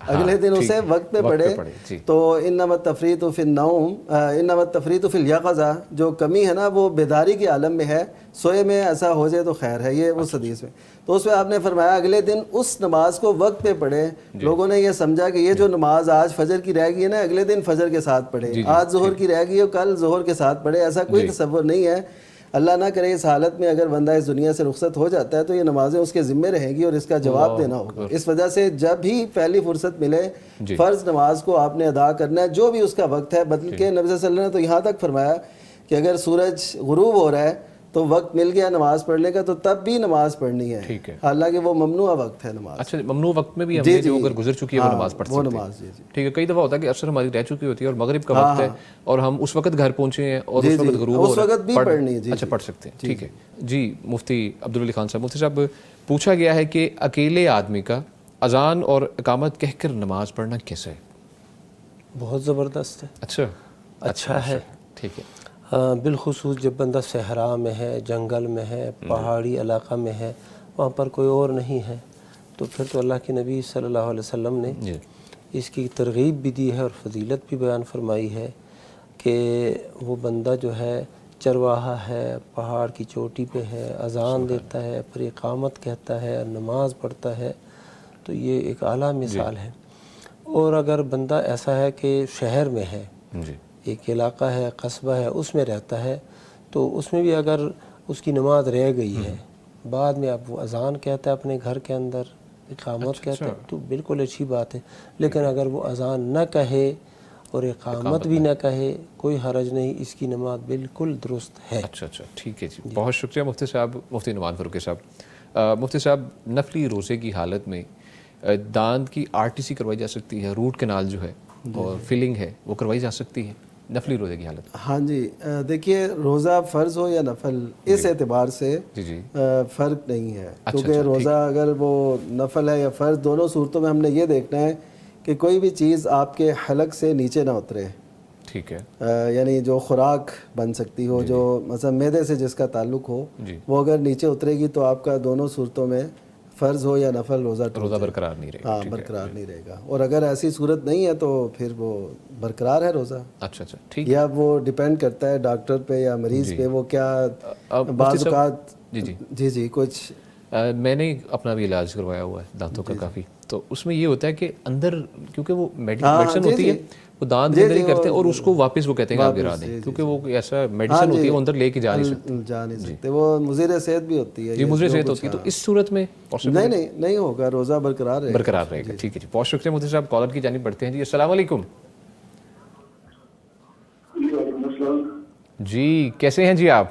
اگلے دن اسے وقت پہ پڑھے. تو انما التفریط فی النوم انما التفریط فی الیقظہ, جو کمی ہے نا وہ بیداری کے عالم میں ہے, سوئے میں ایسا ہو جائے تو خیر ہے, یہ اس حدیث میں. تو اس میں آپ نے فرمایا اگلے دن اس نماز کو وقت پہ پڑھے. لوگوں نے یہ سمجھا کہ یہ جو نماز آج فجر کی رہ گئی ہے نا اگلے دن فجر کے ساتھ پڑھے, آج ظہر کی رہ گئی ہے کل ظہر کے ساتھ پڑھے. ایسا کوئی تصور نہیں ہے. اللہ نہ کرے اس حالت میں اگر بندہ اس دنیا سے رخصت ہو جاتا ہے تو یہ نمازیں اس کے ذمے رہیں گی اور اس کا جواب دینا ہوگا. اس وجہ سے جب ہی پہلی فرصت ملے فرض نماز کو آپ نے ادا کرنا ہے, جو بھی اس کا وقت ہے. بلکہ نبی صلی اللہ علیہ وسلم نے تو یہاں تک فرمایا کہ اگر سورج غروب ہو رہا ہے تو وقت مل گیا نماز پڑھنے کا تو تب بھی نماز پڑھنی ہے, حالانکہ وہ ممنوع وقت ہے نماز. اچھا, ممنوع وقت میں بھی ہم نے جو اگر گزر چکی ہے وہ نماز پڑھ سکتے ہیں. ٹھیک ہے, کئی دفعہ ہوتا ہے کہ عصر ہماری رہ چکی ہوتی ہے اور مغرب کا وقت ہے اور ہم اس وقت گھر پہنچے ہیں اور اس وقت غروب ہو رہا ہے, اس وقت بھی پڑھنی ہے. اچھا پڑھ سکتے ہیں. ٹھیک ہے جی. مفتی عبدالولی خان صاحب, مفتی صاحب پوچھا گیا ہے کہ اکیلے آدمی کا اذان اور اقامت کہہ کر نماز پڑھنا کیسا ہے؟ بہت زبردست ہے. اچھا ہے. ٹھیک ہے. بالخصوص جب بندہ صحرا میں ہے, جنگل میں ہے, پہاڑی علاقہ میں ہے, وہاں پر کوئی اور نہیں ہے, تو پھر تو اللہ کے نبی صلی اللہ علیہ وسلم نے اس کی ترغیب بھی دی ہے اور فضیلت بھی بیان فرمائی ہے کہ وہ بندہ جو ہے چرواہا ہے, پہاڑ کی چوٹی پہ ہے, اذان دیتا ہے, پھر اقامت کہتا ہے, نماز پڑھتا ہے, تو یہ ایک اعلیٰ مثال ہے. اور اگر بندہ ایسا ہے کہ شہر میں ہے, ایک علاقہ ہے, قصبہ ہے, اس میں رہتا ہے, تو اس میں بھی اگر اس کی نماز رہ گئی ہے, بعد میں اب وہ اذان کہتا ہے اپنے گھر کے اندر, اقامت کہتا ہے, تو بالکل اچھی بات ہے. لیکن اگر وہ اذان نہ کہے اور اقامت بھی نہ کہے, کوئی حرج نہیں, اس کی نماز بالکل درست ہے. اچھا ٹھیک ہے جی. بہت شکریہ مفتی صاحب, مفتی نعمان فاروقی صاحب. مفتی صاحب, نفلی روزے کی حالت میں دانت کی RTC کروائی جا سکتی ہے, روٹ کینال جو ہے اور فلنگ ہے وہ کروائی جا سکتی ہے نفلی روزے کی حالت؟ ہاں جی, دیکھیے روزہ فرض ہو یا نفل اس اعتبار سے فرق نہیں ہے, کیونکہ روزہ اگر وہ نفل ہے یا فرض, دونوں صورتوں میں ہم نے یہ دیکھنا ہے کہ کوئی بھی چیز آپ کے حلق سے نیچے نہ اترے. ٹھیک ہے. یعنی جو خوراک بن سکتی ہو, جو مثلا معدے سے جس کا تعلق ہو, وہ اگر نیچے اترے گی تو آپ کا دونوں صورتوں میں فرض ہو یا نفل روزہ برقرار نہیں رہے گا. ہاں برقرار نہیں رہے گا. اور اگر ایسی صورت نہیں ہے تو پھر وہ برقرار ہے روزہ. اچھا ٹھیک. یا وہ ڈیپینڈ کرتا ہے ڈاکٹر پہ یا مریض پہ, وہ کیا بعض اوقات. جی کچھ میں نے اپنا بھی علاج کروایا ہوا ہے دانتوں کا کافی, تو اس میں یہ ہوتا ہے کہ اندر کیونکہ وہ میڈیسن ہوتی ہے وہ دانت کے اندر ہی کرتے ہیں اور اس کو واپس وہ کہتے ہیں کہ آپ گرا دیں, کیونکہ وہ ایسا میڈیسن ہوتی ہے وہ اندر لے کے جا نہیں سکتے, وہ مضر صحت بھی ہوتی ہے. جی مضر صحت ہوتی ہے. تو اس صورت میں نہیں ہوگا, روزہ برقرار رہے گا. ٹھیک ہے جی, بہت شکریہ مفتی صاحب. کالر کی جانب بڑھتے ہیں جی. السلام علیکم. جی کیسے ہیں جی آپ؟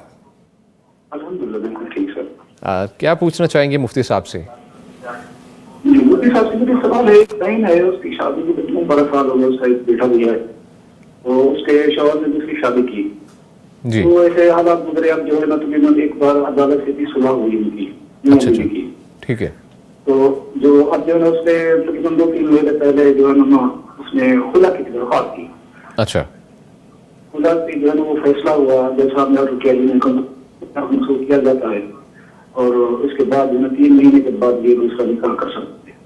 الحمدللہ بالکل ٹھیک سر. کیا پوچھنا چاہیں گے مفتی صاحب سے؟ مفتی صاحب سے میرا سوال ہے، ایک بہن ہے اس کی شادی کو کتنے 12 سال ہو گئے، اس کا ایک بیٹا بھی ہے، تو اس کے شوہر نے دوسری شادی کی، جی تو ایسے حالات گزرے، اب جو ہے نا تقریباً ایک بار عدالت سے بھی صلح ہوئی ان کی، اچھا اچھا کی، ٹھیک ہے تو جو اب جو ہے نا اس نے تقریباً 2-3 مہینے پہلے جو ہے نا اس نے خلا کی درخواست کی، اچھا خدا کی جو ہے نا وہ فیصلہ ہوا جیسا آپ نے آرڈر کیا منسوخ کیا جاتا ہے، اور اس کے بعد جو ہے 3 مہینے کے بعد یہ دوسرا نکاح کر سکتے ہیں۔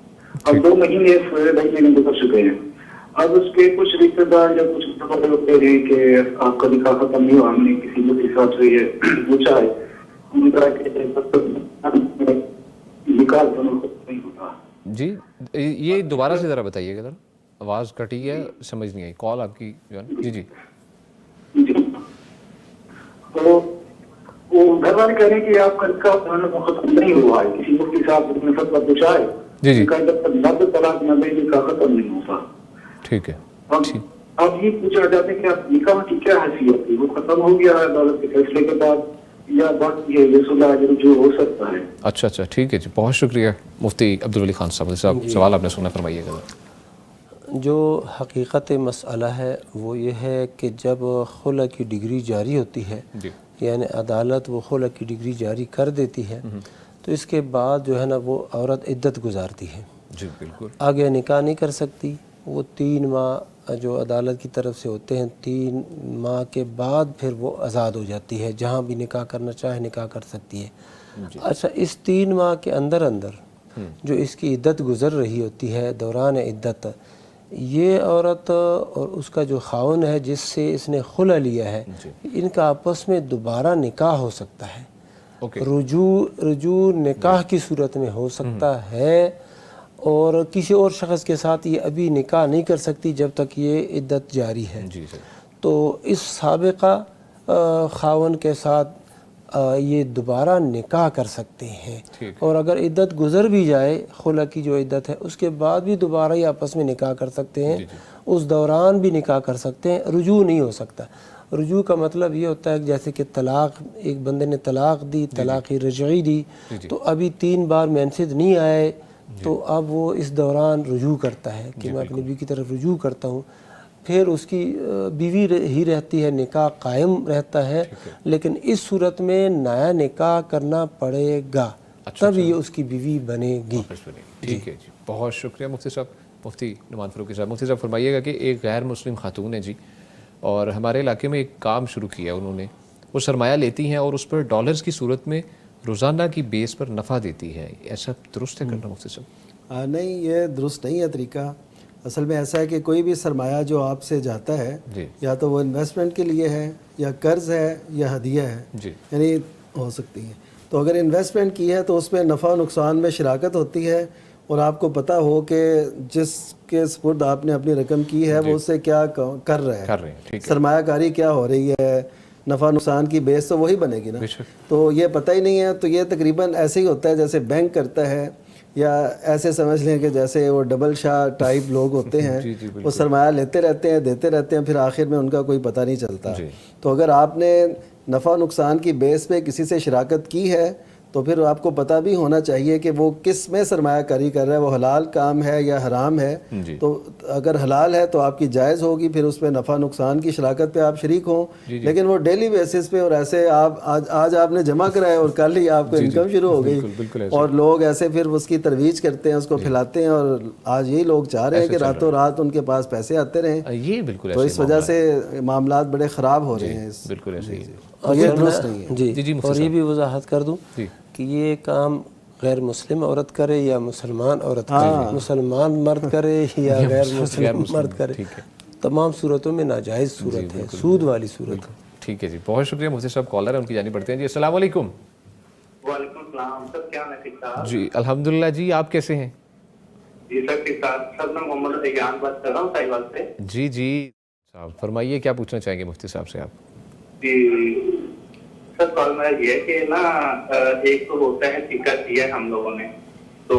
اب 2 مہینے 2 مہینے گزر چکے ہیں، اب اس کے کچھ رشتے دار یا کچھ کہہ رہے ہیں کہ آپ کا نکاح ختم نہیں ہوا، ہم نے کسی مفتی صاحب سے یہ پوچھا ہے، انہوں نے کہا کہ نکاح دونوں ختم نہیں ہوتا۔ جی یہ دوبارہ سے ذرا بتائیے گا ذرا، آواز کٹی ہے، سمجھ نہیں آئی کال آپ کی جو ہے نا۔ جی جی جی تو وہ گھر والے کہہ رہے ہیں کہ آپ کا نکاح ختم نہیں ہوا ہے، کسی مفتی صاحب نے فتویٰ پوچھا ہے، جی جی جب تک نب طلاق نہ دے نکاح ختم نہیں ہوتا۔ ٹھیک ہے اب یہ پوچھا جاتا ہے کہ آپ نکاح کی کیا حیثیت ہے، وہ ختم ہو گیا ہے عدالت کے فیصلے کے بعد یا باقی ہے یہ صلح جو ہو سکتا ہے؟ اچھا اچھا ٹھیک ہے جی، بہت شکریہ مفتی عبدالولی خان صاحب، سوال آپ نے سنا، فرمائیے گا۔ جو حقیقت مسئلہ ہے وہ یہ ہے کہ جب خلع کی ڈگری جاری ہوتی ہے، یعنی عدالت وہ خلع کی ڈگری جاری کر دیتی ہے، تو اس کے بعد جو ہے نا وہ عورت عدت گزارتی ہے، جی بالکل، آگے نکاح نہیں کر سکتی۔ وہ 3 ماہ جو عدالت کی طرف سے ہوتے ہیں، 3 ماہ کے بعد پھر وہ آزاد ہو جاتی ہے، جہاں بھی نکاح کرنا چاہے نکاح کر سکتی ہے۔ اچھا اس 3 ماہ کے اندر جو اس کی عدت گزر رہی ہوتی ہے، دوران عدت، یہ عورت اور اس کا جو خاوند ہے جس سے اس نے خلع لیا ہے، ان کا آپس میں دوبارہ نکاح ہو سکتا ہے، رجوع نکاح کی صورت میں ہو سکتا ہے، اور کسی اور شخص کے ساتھ یہ ابھی نکاح نہیں کر سکتی جب تک یہ عدت جاری ہے۔ تو اس سابقہ خاوند کے ساتھ یہ دوبارہ نکاح کر سکتے ہیں، اور اگر عدت گزر بھی جائے، خلع کی جو عدت ہے اس کے بعد بھی دوبارہ یہ آپس میں نکاح کر سکتے ہیں، اس دوران بھی نکاح کر سکتے ہیں، رجوع نہیں ہو سکتا۔ رجوع کا مطلب یہ ہوتا ہے کہ جیسے کہ طلاق، ایک بندے نے طلاق دی، طلاق رجعی دی، تو ابھی 3 بار مینسج نہیں آئے، تو اب وہ اس دوران رجوع کرتا ہے کہ میں اپنی بیوی کی طرف رجوع کرتا ہوں، پھر اس کی بیوی ہی رہتی ہے، نکاح قائم رہتا ہے، لیکن اس صورت میں نیا نکاح کرنا پڑے گا، تب یہ اس کی بیوی بنے گی۔ ٹھیک ہے جی، بہت شکریہ مفتی صاحب، مفتی نعمان فاروقی صاحب۔ مفتی صاحب فرمائیے گا کہ ایک غیر مسلم خاتون ہے جی، اور ہمارے علاقے میں ایک کام شروع کیا انہوں نے، وہ سرمایہ لیتی ہیں اور اس پر ڈالرز کی صورت میں روزانہ کی بیس پر نفع دیتی ہے، ایسا درست ہے کرنا مفتی صاحب؟ نہیں، یہ درست نہیں ہے طریقہ۔ اصل میں ایسا ہے کہ کوئی بھی سرمایہ جو آپ سے جاتا ہے، یا تو وہ انویسٹمنٹ کے لیے ہے، یا قرض ہے، یا ہدیہ ہے، یعنی ہو سکتی ہے۔ تو اگر انویسٹمنٹ کی ہے تو اس میں نفع و نقصان میں شراکت ہوتی ہے، اور آپ کو پتہ ہو کہ جس کے سپرد آپ نے اپنی رقم کی ہے وہ اس سے کیا کر رہا ہے، سرمایہ کاری کیا ہو رہی ہے، نفع نقصان کی بیس تو وہی بنے گی نا۔ تو یہ پتہ ہی نہیں ہے، تو یہ تقریباً ایسے ہی ہوتا ہے جیسے بینک کرتا ہے، یا ایسے سمجھ لیں کہ جیسے وہ ڈبل شاہ ٹائپ لوگ ہوتے ہیں، وہ سرمایہ لیتے رہتے ہیں، دیتے رہتے ہیں، پھر آخر میں ان کا کوئی پتہ نہیں چلتا۔ تو اگر آپ نے نفع نقصان کی بیس پہ کسی سے شراکت کی ہے تو پھر آپ کو پتہ بھی ہونا چاہیے کہ وہ کس میں سرمایہ کاری کر رہا ہے، وہ حلال کام ہے یا حرام ہے۔ تو اگر حلال ہے تو آپ کی جائز ہوگی، پھر اس میں نفع نقصان کی شراکت پہ آپ شریک ہوں، لیکن وہ ڈیلی بیسس پہ، اور ایسے آپ آج آپ نے جمع کرایا اور کل ہی آپ کو انکم شروع ہو گئی، اور لوگ ایسے پھر اس کی ترویج کرتے ہیں، اس کو پھیلاتے ہیں، اور آج یہی لوگ چاہ رہے ہیں کہ راتوں رات ان کے پاس پیسے آتے رہیں، تو اس وجہ سے معاملات بڑے خراب ہو رہے ہیں۔ بالکل ایسے ہی، اور یہ درست نہیں ہے جی، اور یہ بھی وضاحت کر دوں کہ یہ کام غیر مسلم عورت کرے یا مسلمان عورت کرے، مسلمان مرد کرے یا غیر مسلم مرد کرے، تمام صورتوں میں ناجائز صورت ہے، سود والی صورت ہے۔ ٹھیک ہے جی، بہت شکریہ مفتی صاحب، کالر ہے ان کی جانب بڑھتے ہیں جی۔ السلام علیکم۔ وعلیکم السلام سر، کیا ہے ٹھیک ٹھاک؟ جی الحمدللہ جی، آپ کیسے ہیں؟ جی سر ٹھیک ٹھاک سر، میں محمد ایان بات کر رہا ہوں ساحل سے۔ جی جی صاحب فرمائیے، کیا پوچھنا چاہیں گے مفتی صاحب سے آپ؟ جی سر، سوال میرا یہ ہے کہ نا ایک تو ہوتا ہے ٹکا کیا ہے ہم لوگوں نے، تو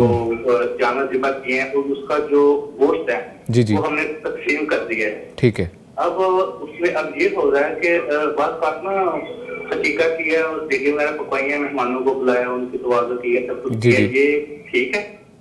جانور ذبح کیے ہیں، اور اس کا جو گوشت ہے وہ ہم نے تقسیم کر دیا ہے، ٹھیک ہے۔ اب اس میں اب یہ ہو رہا ہے کہ بعض بات نا حقیقہ کیا ہے اور دیگے وغیرہ پکوائی ہیں، مہمانوں کو بلایا، ان کی توازو کی ہے، سب کچھ کیا ہے، یہ ٹھیک ہے؟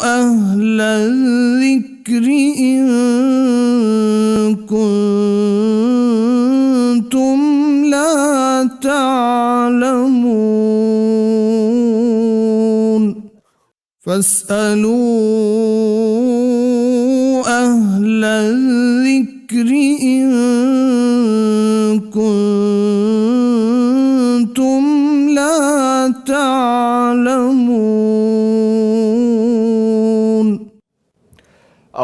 أهل الذكر إن كنتم لا تعلمون فاسألوا أهل الذكر إن كنتم لا تعلمون.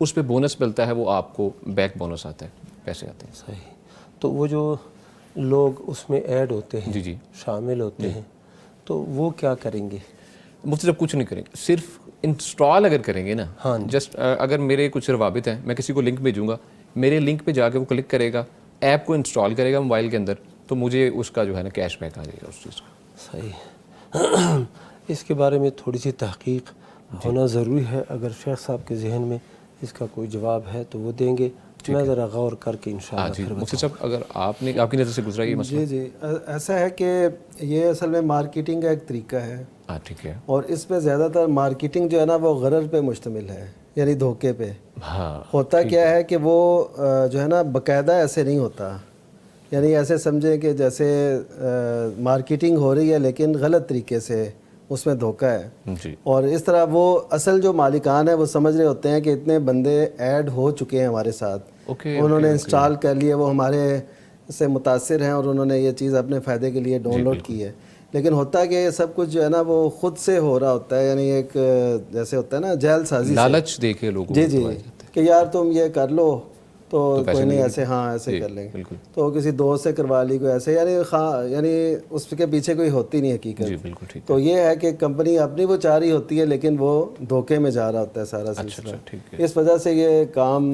اس پہ بونس ملتا ہے, وہ آپ کو بیک بونس آتا ہے, پیسے آتے ہیں. صحیح. تو وہ جو لوگ اس میں ایڈ ہوتے ہیں, جی جی, شامل ہوتے ہیں, تو وہ کیا کریں گے؟ مفتی صاحب کچھ نہیں کریں گے, صرف انسٹال اگر کریں گے نا, ہاں جسٹ اگر میرے کچھ روابط ہیں, میں کسی کو لنک بھیجوں گا, میرے لنک پہ جا کے وہ کلک کرے گا, ایپ کو انسٹال کرے گا موبائل کے اندر, تو مجھے اس کا جو ہے نا کیش بیک آ جائے گا اس چیز کا. صحیح. اس کے بارے میں تھوڑی سی تحقیق ہونا ضروری ہے. اگر شیخ صاحب کے ذہن میں اس کا کوئی جواب ہے تو وہ دیں گے, میں ذرا غور کر کے انشاءاللہ جی پھر مفتی صاحب, اگر آپ کی نظر سے گزرا یہ مسئلہ. جی جی, ایسا ہے کہ یہ اصل میں مارکیٹنگ کا ایک طریقہ ہے, ٹھیک ہے, اور اس میں زیادہ تر مارکیٹنگ جو ہے نا وہ غرر پہ مشتمل ہے, یعنی دھوکے پہ. ہاں, ہوتا کیا ہے کہ وہ جو ہے نا باقاعدہ ایسے نہیں ہوتا, یعنی ایسے سمجھیں کہ جیسے مارکیٹنگ ہو رہی ہے لیکن غلط طریقے سے, اس میں دھوکہ ہے. جی, اور اس طرح وہ اصل جو مالکان ہیں وہ سمجھ رہے ہوتے ہیں کہ اتنے بندے ایڈ ہو چکے ہیں ہمارے ساتھ, انہوں نے انسٹال کر لیے, وہ ہمارے سے متاثر ہیں اور انہوں نے یہ چیز اپنے فائدے کے لیے ڈاؤن لوڈ کی ہے. لیکن ہوتا ہے کہ یہ سب کچھ جو ہے نا وہ خود سے ہو رہا ہوتا ہے, یعنی ایک جیسے ہوتا ہے نا جیل سازی سے, لالچ دے کے لوگوں جی جی, کہ یار تم یہ کر لو تو کوئی نہیں, ایسے ہاں ایسے کر لیں گے, بالکل, تو کسی دوست سے کروا لی کوئی ایسے, یعنی اس کے پیچھے کوئی ہوتی نہیں حقیقت. جی بالکل ٹھیک. تو یہ ہے کہ کمپنی اپنی وہ چاہ رہی ہوتی ہے لیکن وہ دھوکے میں جا رہا ہوتا ہے سارا سلسلہ. ٹھیک ہے, اس وجہ سے یہ کام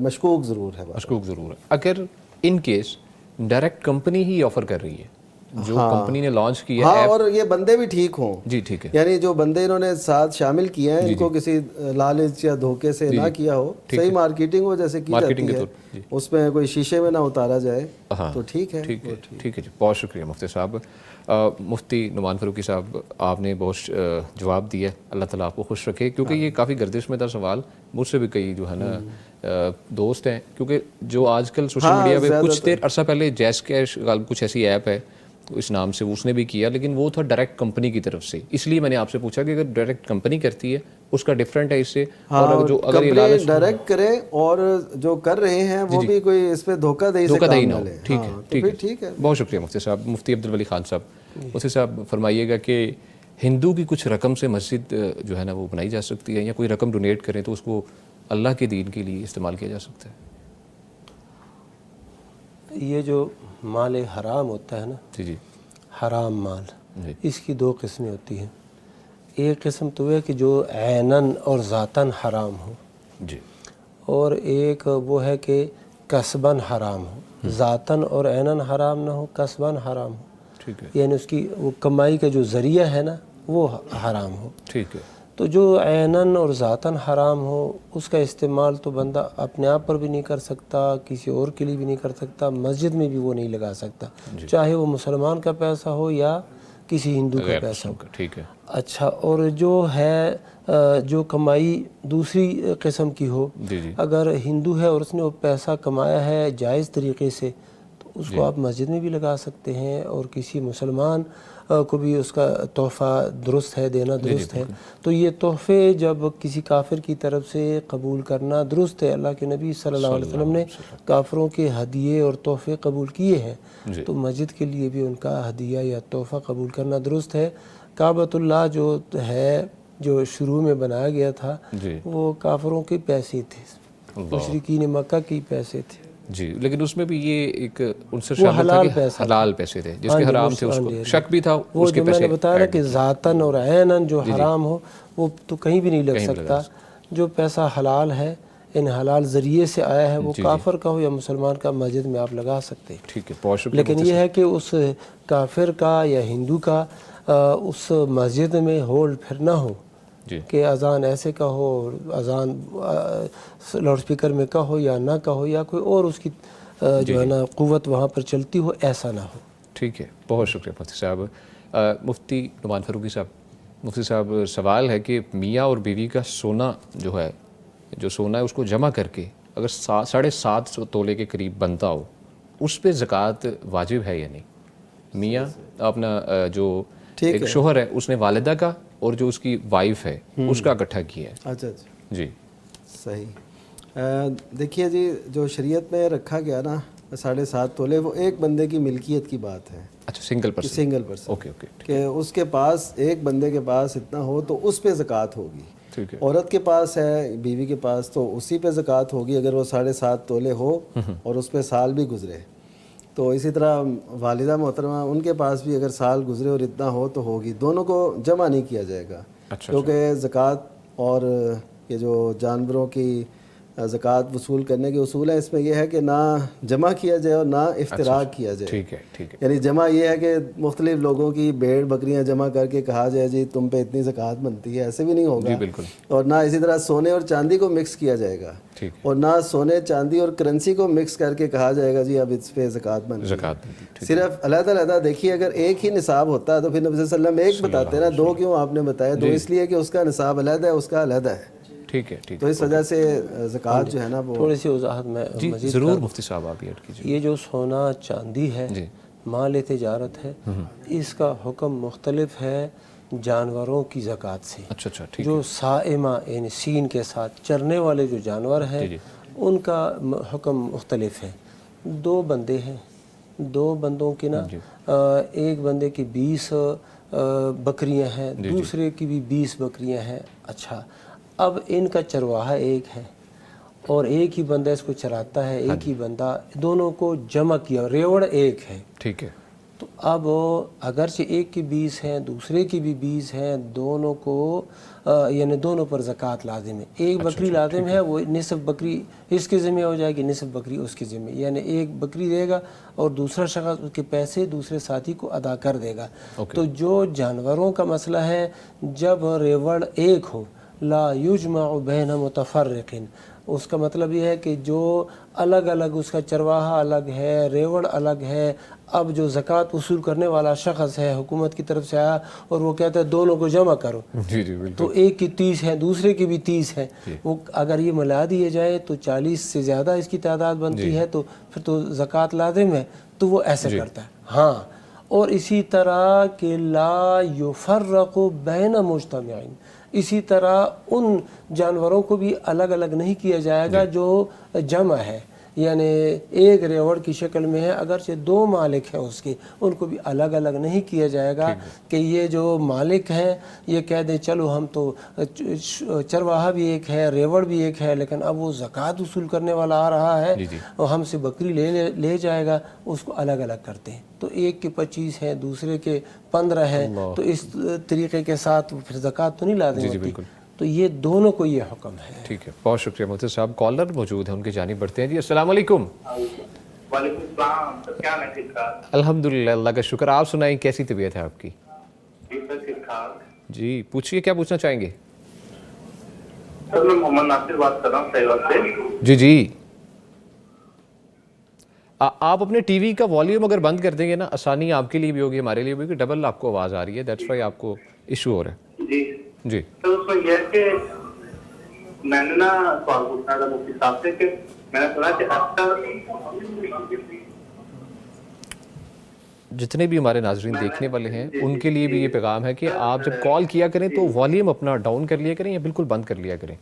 مشکوک ضرور ہے. مشکوک ضرور ہے. اگر in case direct company he offer کر رہی ہے, جو کمپنی نے لانچ کیا ہے, ہاں, اور یہ بندے بھی ٹھیک ہوں, جی ٹھیک ہے, یعنی جو بندے انہوں نے ساتھ شامل کیے ہیں ان کو کسی لالچ یا دھوکے سے نہ کیا ہو, صحیح مارکیٹنگ ہو جیسے کی جاتی ہے, اس میں کوئی شیشے میں نہ اتارا جائے, تو ٹھیک ہے. ٹھیک ہے جی, بہت شکریہ مفتی صاحب. مفتی نعمان فاروقی صاحب, آپ نے بہت جواب دیا, اللہ تعالیٰ آپ کو خوش رکھے, کیونکہ یہ کافی گردش میں تھا سوال, مجھ سے بھی کئی جو ہے نا دوست ہیں, کیونکہ جو آج کل سوشل میڈیا پہ کچھ دیر عرصہ پہلے جیس کیش کچھ ایسی ایپ ہے اس نام سے, اس نے بھی کیا, لیکن وہ تھا ڈائریکٹ کمپنی کی طرف سے, اس لیے میں نے آپ سے پوچھا کہ اگر ڈائریکٹ کمپنی کرتی ہے اس کا ڈفرینٹ ہے اس سے, اور جو اگر یہ لالچ ڈائریکٹ کرے اور جو کر رہے ہیں وہ بھی کوئی اس پہ دھوکہ دہی سے کام نہ لے. ٹھیک ہے, بہت شکریہ مفتی صاحب. مفتی عبدالولی خان صاحب, مفتی صاحب فرمائیے گا کہ ہندو کی کچھ رقم سے مسجد جو ہے نا وہ بنائی جا سکتی ہے, یا کوئی رقم ڈونیٹ کریں تو اس کو اللہ کے دین کے لیے استعمال کیا جا سکتا ہے؟ یہ جو مال حرام ہوتا ہے نا, جی جی, حرام مال, اس کی دو قسمیں ہوتی ہیں. ایک قسم تو ہے کہ جو عیناً اور ذاتاً حرام ہو, جی, اور ایک وہ ہے کہ کسباً حرام ہو, ذاتاً اور عیناً حرام نہ ہو, کسباً حرام ہو, ٹھیک ہے, یعنی اس کی وہ کمائی کا جو ذریعہ ہے نا وہ حرام ہو. ٹھیک ہے. تو جو عیناً اور ذاتاً حرام ہو اس کا استعمال تو بندہ اپنے آپ پر بھی نہیں کر سکتا, کسی اور کے لیے بھی نہیں کر سکتا, مسجد میں بھی وہ نہیں لگا سکتا, چاہے وہ مسلمان کا پیسہ ہو یا کسی ہندو کا پیسہ ہو. ٹھیک ہے. اچھا, اور جو ہے جو کمائی دوسری قسم کی ہو, اگر ہندو ہے اور اس نے وہ پیسہ کمایا ہے جائز طریقے سے, تو اس کو آپ مسجد میں بھی لگا سکتے ہیں, اور کسی مسلمان کو بھی اس کا تحفہ درست ہے, دینا درست ہے. تو یہ تحفے جب کسی کافر کی طرف سے قبول کرنا درست ہے, اللہ کے نبی صلی اللہ علیہ وسلم نے کافروں کے ہدیے اور تحفے قبول کیے ہیں, تو مسجد کے لیے بھی ان کا ہدیہ یا تحفہ قبول کرنا درست ہے. کعبۃ اللہ جو ہے, جو شروع میں بنایا گیا تھا, وہ کافروں کے پیسے تھے, مشرکین مکہ کے پیسے تھے. جی, لیکن اس میں بھی یہ ایک عنصر شامل تھا کہ حلال پیسے تھے, جس کے حرام تھے اس کو شک بھی تھا, وہ جو میں نے بتایا نا کہ ذاتاً اور عیناً جو حرام ہو وہ تو کہیں بھی نہیں لگ سکتا. جو پیسہ حلال ہے, ان حلال ذریعے سے آیا ہے, وہ کافر کا ہو یا مسلمان کا, مسجد میں آپ لگا سکتے ہیں. ٹھیک ہے, بہت شکریہ. لیکن یہ ہے کہ اس کافر کا یا ہندو کا اس مسجد میں ہولڈ پھر نہ ہو, کہ اذان ایسے کا ہو, اذان لاؤڈ سپیکر میں کا ہو یا نہ کا ہو, یا کوئی اور اس کی جو ہے نا قوت وہاں پر چلتی ہو, ایسا نہ ہو. ٹھیک ہے, بہت شکریہ مفتی صاحب. مفتی نعمان فاروقی صاحب, مفتی صاحب سوال ہے کہ میاں اور بیوی کا سونا جو ہے, جو سونا ہے اس کو جمع کر کے اگر 7.5 تولے کے قریب بنتا ہو, اس پہ زکوٰۃ واجب ہے یا نہیں؟ میاں اپنا جو ایک شوہر ہے اس نے والدہ کا اور جو اس کی وائف ہے اس کا اکٹھا کیا ہے. اچھا جی, صحیح. دیکھیے جی, جو شریعت میں رکھا گیا نا 7.5 تولے, وہ ایک بندے کی ملکیت کی بات ہے. اچھا, سنگل پرسن. اوکے, کہ اس کے پاس, ایک بندے کے پاس اتنا ہو تو اس پہ زکوٰۃ ہوگی. ٹھیک ہے. عورت کے پاس ہے، بیوی کے پاس، تو اسی پہ زکوٰۃ ہوگی اگر وہ 7.5 تولے ہو اور اس پہ سال بھی گزرے. تو اسی طرح والدہ محترمہ ان کے پاس بھی اگر سال گزرے اور اتنا ہو تو ہوگی. دونوں کو جمع نہیں کیا جائے گا، کیونکہ زکوٰۃ اور یہ جو جانوروں کی زکوٰۃ وصول کرنے کے اصول ہے، اس میں یہ ہے کہ نہ جمع کیا جائے اور نہ افتراق کیا جائے. ٹھیک ہے ٹھیک ہے. یعنی جمع یہ ہے کہ مختلف لوگوں کی بھیڑ بکریاں جمع کر کے کہا جائے جی تم پہ اتنی زکوٰۃ بنتی ہے، ایسے بھی نہیں ہوگا. جی بالکل. اور نہ اسی طرح سونے اور چاندی کو مکس کیا جائے گا، اور نہ سونے چاندی اور کرنسی کو مکس کر کے کہا جائے گا جی اب اس پہ زکوٰۃ بنتی ہے. صرف علیحدہ علیحدہ دیکھیے، اگر ایک ہی نصاب ہوتا تو پھر نبی صلی اللہ علیہ وسلم ایک بتاتے نا، دو کیوں آپ نے بتایا؟ دو اس لیے کہ اس کا نصاب علیحدہ ہے، اس کا علیحدہ ہے. ٹھیک ہے ٹھیک تو اس وجہ سے زکوٰۃ جو ہے نا وہ تھوڑی سی وضاحت میں جی ضرور مفتی صاحب آپ ایڈ کیجیے. یہ جو سونا چاندی ہے، مال تجارت ہے، اس کا حکم مختلف ہے جانوروں کی زکوٰۃ سے. اچھا اچھا ٹھیک. جو صائمہ یعنی سین کے ساتھ چرنے والے جو جانور ہیں ان کا حکم مختلف ہے. 2 بندے ہیں، 2 بندوں کی نا ایک بندے کی 20 بکریاں ہیں، دوسرے کی بھی 20 بکریاں ہیں. اچھا، اب ان کا چرواہا ایک ہے اور ایک ہی بندہ اس کو چراتا ہے، ایک ہی بندہ، دونوں کو جمع کیا، ریوڑ ایک ہے. ٹھیک ہے. تو اب اگرچہ ایک کی 20 ہیں، دوسرے کی بھی 20 ہیں، دونوں کو یعنی دونوں پر زکوٰۃ لازم ہے. ایک بکری لازم ہے، وہ نصف بکری اس کے ذمہ ہو جائے گی، نصف بکری اس کے ذمہ، یعنی ایک بکری دے گا اور دوسرا شخص اس کے پیسے دوسرے ساتھی کو ادا کر دے گا. تو جو جانوروں کا مسئلہ ہے، جب ریوڑ ایک ہو، لا یجمع بین متفرق، اس کا مطلب یہ ہے کہ جو الگ الگ اس کا چرواہا الگ ہے، ریوڑ الگ ہے. اب جو زکوٰۃ وصول کرنے والا شخص ہے حکومت کی طرف سے آیا اور وہ کہتا ہے دونوں کو جمع کرو، جی جی بالکل. تو ایک کی 30 ہے، دوسرے کی بھی 30 ہے. وہ اگر یہ ملا دیے جائے تو 40 سے زیادہ اس کی تعداد بنتی ہے، تو پھر تو زکوٰۃ لازم ہے. تو وہ ایسے کرتا ہے. ہاں، اور اسی طرح کہ لا یفرق بین مجتمعین، اسی طرح ان جانوروں کو بھی الگ الگ نہیں کیا جائے گا جو جمع ہے، یعنی ایک ریوڑ کی شکل میں ہے، اگرچہ 2 مالک ہیں اس کے، ان کو بھی الگ الگ نہیں کیا جائے گا کہ یہ جو مالک ہیں یہ کہہ دیں چلو ہم تو چرواہا بھی ایک ہے، ریوڑ بھی ایک ہے، لیکن اب وہ زکوٰۃ وصول کرنے والا آ رہا ہے اور ہم سے بکری لے جائے گا، اس کو الگ الگ کرتے ہیں. تو ایک کے 25 ہیں، دوسرے کے 15 ہیں، تو اس طریقے کے ساتھ پھر زکوٰۃ تو نہیں لازم ہوتی. تو یہ دونوں کو یہ حکم ہے. ٹھیک ہے، بہت شکریہ مفتی صاحب. کالر موجود ہیں، ان کی جانب بڑھتے ہیں. جی السلام علیکم. وعلیکم السلام. سر کیا ہے؟ ٹھیک ٹھاک الحمدللہ، اللہ کا شکر. آپ سنائیں کیسی طبیعت ہے آپ کی؟ جی سر ٹھیک ٹھاک. جی پوچھیے، کیا پوچھنا چاہیں گے؟ سر میں محمد ناصر بات کر رہا ہوں سیوال سے. جی جی. آپ اپنے ٹی وی کا والیوم اگر بند کر دیں گے نا، آسانی آپ کے لیے بھی ہوگی، ہمارے لیے بھی ہوگی. ڈبل آپ کو آواز آ رہی ہے، دیٹس وائی آپ کو ایشو ہو رہا ہے. جی جی سر، اس میں یہ ہے کہ میں نے نا سوال پوچھنا تھا مفتی صاحب سے کہ میں نے سنا کہ اکثر جتنے بھی ہمارے ناظرین دیکھنے والے ہیں ان کے لیے بھی یہ پیغام ہے کہ آپ جب کال کیا کریں تو والیوم اپنا ڈاؤن کر لیا کریں یا بالکل بند کر لیا کریں.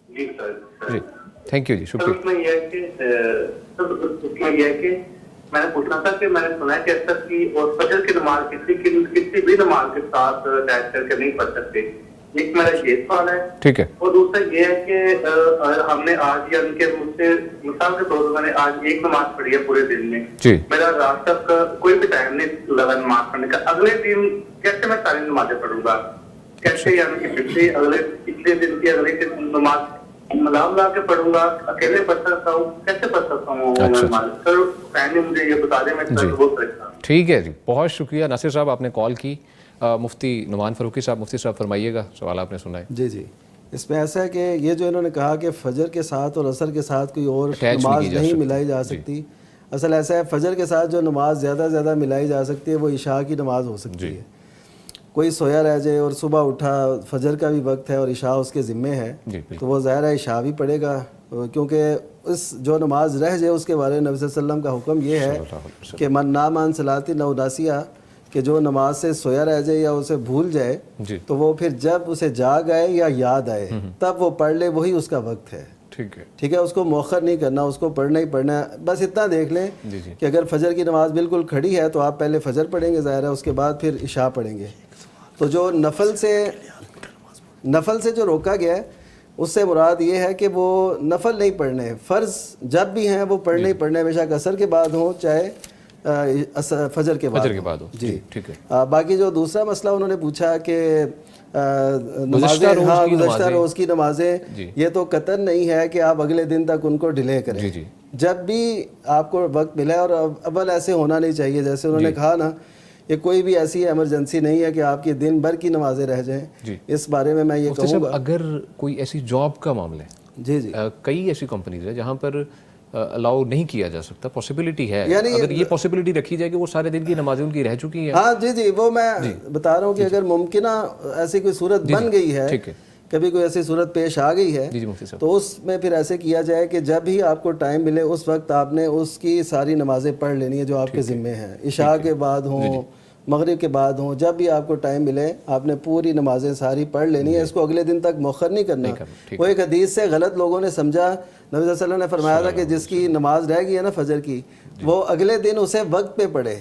جی سر. جی تھینک یو. جی شکریہ. اس میں یہ ہے کہ میں نے پوچھنا تھا کہ میں نے سنا ہے کہ اکثر کی اور فجر کی نماز کسی بھی نماز کے ساتھ اٹیچ کر کے نہیں پڑھ سکتے. ایک میرا یہ سوال ہے. ٹھیک ہے. اور دوسرا یہ ہے کہ ہم نے آج یا ان کے مجھ سے مثال کے طور پر میں نے آج ایک نماز پڑھی ہے پورے دن میں. جی. میرا رات تک کوئی بھی ٹائم نہیں لگا نماز پڑھنے کا. اگلے دن کیسے میں ساری نمازیں پڑھوں گا؟ کیسے یعنی کہ پچھلے پچھلے دن کی اگلے کی نماز ملام لا کے پڑھوں گا، اکیلے پڑھ سکتا ہوں، کیسے پڑھ سکتا ہوں؟ سر پہلے مجھے یہ بتا دیں، میں بہت پریشان. ٹھیک ہے جی، بہت شکریہ ناصر صاحب، آپ نے کال کی. مفتی نعمان فاروقی صاحب، مفتی صاحب فرمائیے گا، سوال آپ نے سنا ہے. جی جی. اس میں ایسا ہے کہ یہ جو انہوں نے کہا کہ فجر کے ساتھ اور عصر کے ساتھ کوئی اور نماز نہیں ملائی جا سکتی، اصل ایسا ہے فجر کے ساتھ جو نماز زیادہ ملائی جا سکتی ہے وہ عشاء کی نماز ہو سکتی ہے. کوئی سویا رہ جائے اور صبح اٹھا، فجر کا بھی وقت ہے اور عشاء اس کے ذمے ہے، تو وہ ظاہر ہے عشاء بھی پڑھے گا، کیونکہ اس جو نماز رہ جائے اس کے بارے میں نبی صلی اللہ علیہ وسلم کا حکم یہ ہے کہ من نام عن صلاۃ او ناسیہ، کہ جو نماز سے سویا رہ جائے یا اسے بھول جائے تو وہ پھر جب اسے جاگ آئے یا یاد آئے تب وہ پڑھ لے، وہی اس کا وقت ہے. ٹھیک ہے، اس کو مؤخر نہیں کرنا، اس کو پڑھنا ہی پڑھنا ہے. بس اتنا دیکھ لیں کہ اگر فجر کی نماز بالکل کھڑی ہے تو آپ پہلے فجر پڑھیں گے ظاہر ہے، اس کے بعد پھر عشاء پڑھیں گے. تو جو نفل سے نفل سے جو روکا گیا ہے اس سے مراد یہ ہے کہ وہ نفل نہیں پڑھنے، فرض جب بھی ہیں وہ پڑھنے ہی پڑھنے، بے شک عصر کے بعد ہوں چاہے فجر کے بعد ہو. جی ٹھیک ہے. باقی جو دوسرا مسئلہ انہوں نے پوچھا کہ گزشتہ روز کی نمازیں، یہ تو قطعاً نہیں ہے کہ آپ اگلے دن تک ان کو ڈیلے کریں. جب بھی آپ کو وقت ملے، اور اول ایسے ہونا نہیں چاہیے جیسے انہوں نے کہا نا، یہ کوئی بھی ایسی ایمرجنسی نہیں ہے کہ آپ کی دن بھر کی نمازیں رہ جائیں. اس بارے میں یہ کہوں گا اگر کوئی ایسی جاب کا معاملہ ہے، کئی ایسی کمپنیز ہیں جہاں پر الاؤ نہیں کیا جا سکتا، پاسبلٹی ہے، اگر یہ پاسبلٹی رکھی جائے کہ وہ سارے دن کی نمازیں ان کی رہ چکی ہیں. ہاں جی وہ میں بتا رہا ہوں کہ اگر ممکنہ ایسی کوئی صورت بن گئی ہے، کبھی کوئی ایسی صورت پیش آ گئی ہے، تو اس میں پھر ایسے کیا جائے کہ جب بھی آپ کو ٹائم ملے اس وقت آپ نے اس کی ساری نمازیں پڑھ لینی ہے جو آپ کے ذمے ہیں، عشاء کے بعد ہوں، مغرب کے بعد ہوں، جب بھی آپ کو ٹائم ملے آپ نے پوری نمازیں ساری پڑھ لینی ہے. اس کو اگلے دن تک مؤخر نہیں کرنا. وہ ایک حدیث سے غلط لوگوں نے سمجھا، نبی صلی اللہ علیہ وسلم نے فرمایا تھا کہ جس کی نماز رہ گئی ہے نا فجر کی، وہ اگلے دن اسے وقت پہ پڑھے،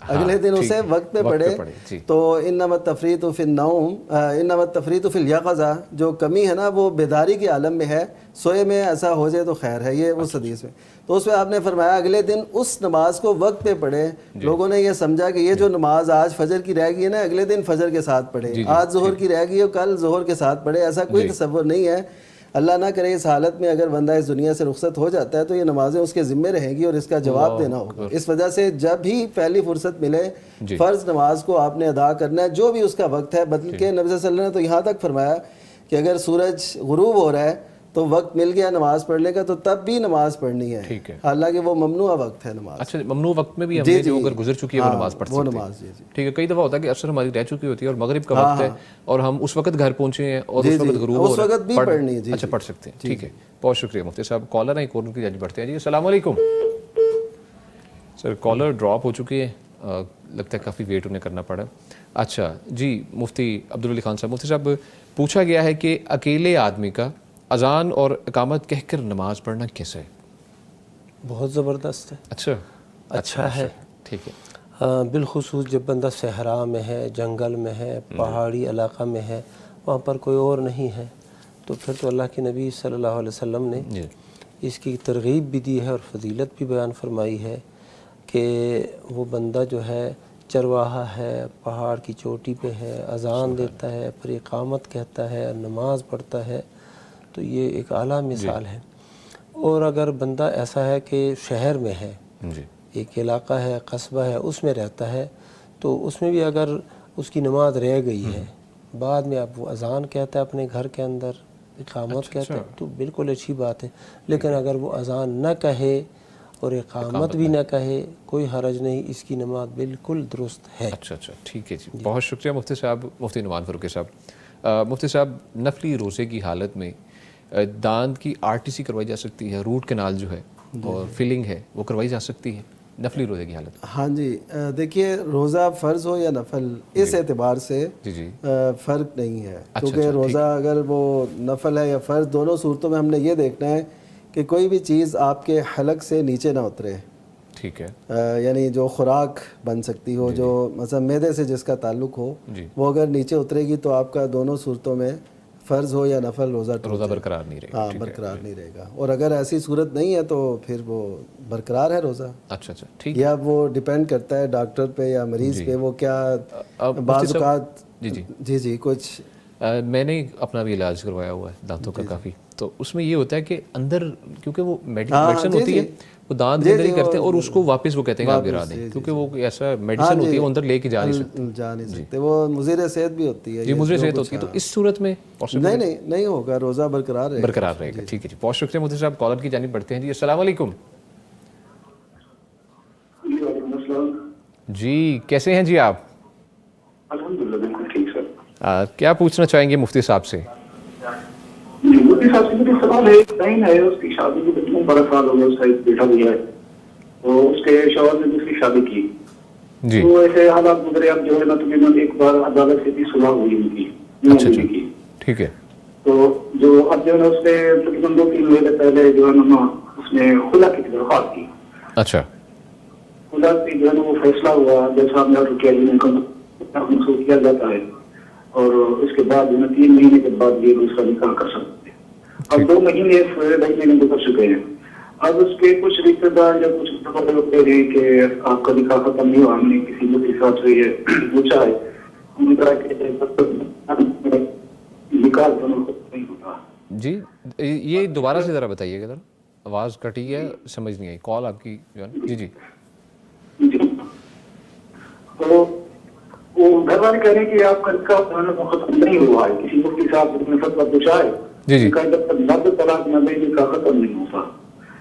اگلے دن اسے وقت پہ پڑھے. تو انما التفریط فی النوم، انما التفریط فی الیقظہ، جو کمی ہے نا وہ بیداری کے عالم میں ہے، سوئے میں ایسا ہو جائے تو خیر ہے، یہ اس حدیث میں. تو اس میں آپ نے فرمایا اگلے دن اس نماز کو وقت پہ پڑھے. لوگوں نے یہ سمجھا کہ یہ جو نماز آج فجر کی رہ گئی ہے نا اگلے دن فجر کے ساتھ پڑھے، آج ظہر کی رہ گئی ہے کل ظہر کے ساتھ پڑھے. ایسا کوئی تصور نہیں ہے. اللہ نہ کرے اس حالت میں اگر بندہ اس دنیا سے رخصت ہو جاتا ہے تو یہ نمازیں اس کے ذمے رہیں گی اور اس کا جواب دینا ہوگا. اس وجہ سے جب بھی پہلی فرصت ملے فرض نماز کو آپ نے ادا کرنا ہے، جو بھی اس کا وقت ہے. بلکہ نبی صلی اللہ علیہ وسلم نے تو یہاں تک فرمایا کہ اگر سورج غروب ہو رہا ہے تو وقت مل گیا نماز پڑھنے کا تو تب بھی نماز پڑھنی ہے، حالانکہ وہ ممنوع وقت ہے نماز. اچھا، ممنوع وقت میں بھی ہم نے جو اگر گزر چکی ہے وہ نماز پڑھ سکتے ہیں. ٹھیک ہے. کئی دفعہ ہوتا ہے کہ عصر ہماری رہ چکی ہوتی ہے اور مغرب کا وقت ہے اور ہم اس وقت گھر پہنچے ہیں اور اس وقت غروب ہو رہا ہے، پڑھنی ہے. اچھا پڑھ سکتے ہیں. ٹھیک ہے، بہت شکریہ مفتی صاحب. کالر ہیں ایک اور کی جانب بڑھتے ہیں. جی السلام علیکم. سر کالر ڈراپ ہو چکی ہے، لگتا ہے کافی ویٹ انہیں کرنا پڑا. اچھا جی، مفتی عبدالولی خان صاحب. مفتی صاحب پوچھا گیا ہے کہ اکیلے آدمی کا اذان اور اقامت کہہ کر نماز پڑھنا کیسا ہے؟ بہت زبردست ہے. اچھا ہے. ٹھیک ہے. بالخصوص جب بندہ صحرا میں ہے، جنگل میں ہے، پہاڑی علاقہ میں ہے، وہاں پر کوئی اور نہیں ہے، تو پھر تو اللہ کے نبی صلی اللہ علیہ وسلم نے اس کی ترغیب بھی دی ہے اور فضیلت بھی بیان فرمائی ہے کہ وہ بندہ جو ہے چرواہا ہے، پہاڑ کی چوٹی پہ ہے، اذان دیتا ہے، پھر اقامت کہتا ہے، نماز پڑھتا ہے، تو یہ ایک اعلیٰ مثال ہے. اور اگر بندہ ایسا ہے کہ شہر میں ہے، ایک علاقہ ہے، قصبہ ہے، اس میں رہتا ہے، تو اس میں بھی اگر اس کی نماز رہ گئی ہے، بعد میں آپ وہ اذان کہتا ہے اپنے گھر کے اندر، اقامت کہتا ہے، تو بالکل اچھی بات ہے. لیکن اگر وہ اذان نہ کہے اور اقامت بھی نہ کہے، کوئی حرج نہیں، اس کی نماز بالکل درست ہے. اچھا ٹھیک ہے جی. بہت شکریہ مفتی صاحب، مفتی نعمان فاروقی صاحب. مفتی صاحب نفلی روزے کی حالت میں دانت کی RTC کروائی جا سکتی ہے، روٹ کینال جو ہے اور فلنگ ہے وہ کروائی جا سکتی ہے نفلی روزے کی حالت میں؟ ہاں جی، دیکھیے روزہ فرض ہو یا نفل اس اعتبار سے فرق نہیں ہے، کیونکہ روزہ اگر وہ نفل ہے یا فرض، دونوں صورتوں میں ہم نے یہ دیکھنا ہے کہ کوئی بھی چیز آپ کے حلق سے نیچے نہ اترے. ٹھیک ہے. یعنی جو خوراک بن سکتی ہو، جو مثلا معدے سے جس کا تعلق ہو، وہ اگر نیچے اترے گی تو آپ کا دونوں صورتوں میں فرض ہو یا نفل روزہ برقرار نہیں رہے گا. ہاں برقرار نہیں رہے گا. اور اگر ایسی صورت نہیں ہے تو پھر وہ برقرار ہے روزہ. اچھا ٹھیک. یا وہ ڈیپینڈ کرتا ہے ڈاکٹر پہ یا مریض پہ، وہ کیا بعض اوقات. جی کچھ میں نے اپنا بھی علاج کروایا ہوا ہے دانتوں کا کافی، تو اس میں یہ ہوتا ہے کہ اندر کیونکہ وہ میڈیسن ہوتی ہے وہ دانت کے اندر ہی کرتے ہیں اور اس کو واپس وہ کہتے ہیں کہ آپ گرا دیں، کیونکہ وہ ایسا میڈیسن ہوتی ہے وہ اندر لے کے جا نہیں سکتے، وہ مضر صحت بھی ہوتی ہے. جی مضر صحت ہوتی ہے. تو اس صورت میں نہیں ہوگا، روزہ برقرار رہے گا. ٹھیک ہے جی، بہت شکریہ مفتی صاحب. کالر کی جانب بڑھتے ہیں. جی السلام علیکم. جی کیسے ہیں جی آپ؟ الحمدللہ بالکل ٹھیک سر. کیا پوچھنا چاہیں گے مفتی صاحب سے؟ مفتی صاحب سے میرا سوال ہے، ایک بہن ہے، اس کی شادی کو کتنے 12 سال ہو گئے، اس کا ایک بیٹا بھی ہے، تو اس کے شوہر نے دوسری شادی کی. تو ایسے حالات گزرے، اب جو ہے نا تقریباً ایک بار عدالت سے بھی صلح ہوئی ان کی. ٹھیک ہے. تو جو اب جو ہے نا اس نے تقریباً 2-3 مہینے پہلے جو ہے نا اس نے خلا کی درخواست کی. اچھا. خلا کی جو ہے نا وہ فیصلہ ہوا، جیسا ہم نے کیا منسوخ کیا جاتا ہے. اور اس کے بعد 3 مہینے کے بعد یہ دوسرا نکاح کر سکتے ہیں. اب 2 مہینے 2.5 مہینے گزر چکے ہیں. اب اس کے کچھ رشتے دار یا کچھ لوگ کہہ رہے ہیں کہ آپ کا نکاح ختم نہیں ہوا. ہم نے کسی مفتی صاحب سے یہ پوچھا ہے, انہوں نے کہا کہ نکاح دونوں ختم نہیں ہوتا. جی یہ دوبارہ سے ذرا بتائیے گا ذرا, آواز کٹی ہے, سمجھ نہیں آئی کال آپ کی جو ہے نا. جی جی جی. تو وہ گھر والے کہہ رہے ہیں کہ آپ کا نکاح دونوں ختم نہیں ہوا ہے. کسی مفتی صاحب نے فتویٰ پوچھا ہے, جی جی جب تک مرد طلاق نہ دے نکاح ختم نہیں ہوتا.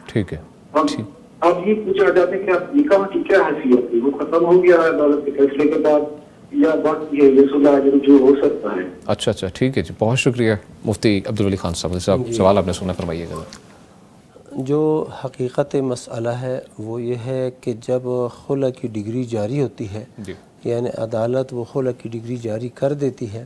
ٹھیک ہے. اب یہ پوچھنا چاہتے ہیں کہ آپ نکاح کی کیا حیثیت ہے, وہ ختم ہو گیا ہے عدالت کے فیصلے کے بعد یا باقی ہے یہ صلح جو ہو سکتا ہے. اچھا ٹھیک ہے جی, بہت شکریہ مفتی عبدالولی خان صاحب. سوال آپ نے سنا, فرمائیے گا. جو حقیقت مسئلہ ہے وہ یہ ہے کہ جب خلع کی ڈگری جاری ہوتی ہے, یعنی عدالت وہ خلع کی ڈگری جاری کر دیتی ہے,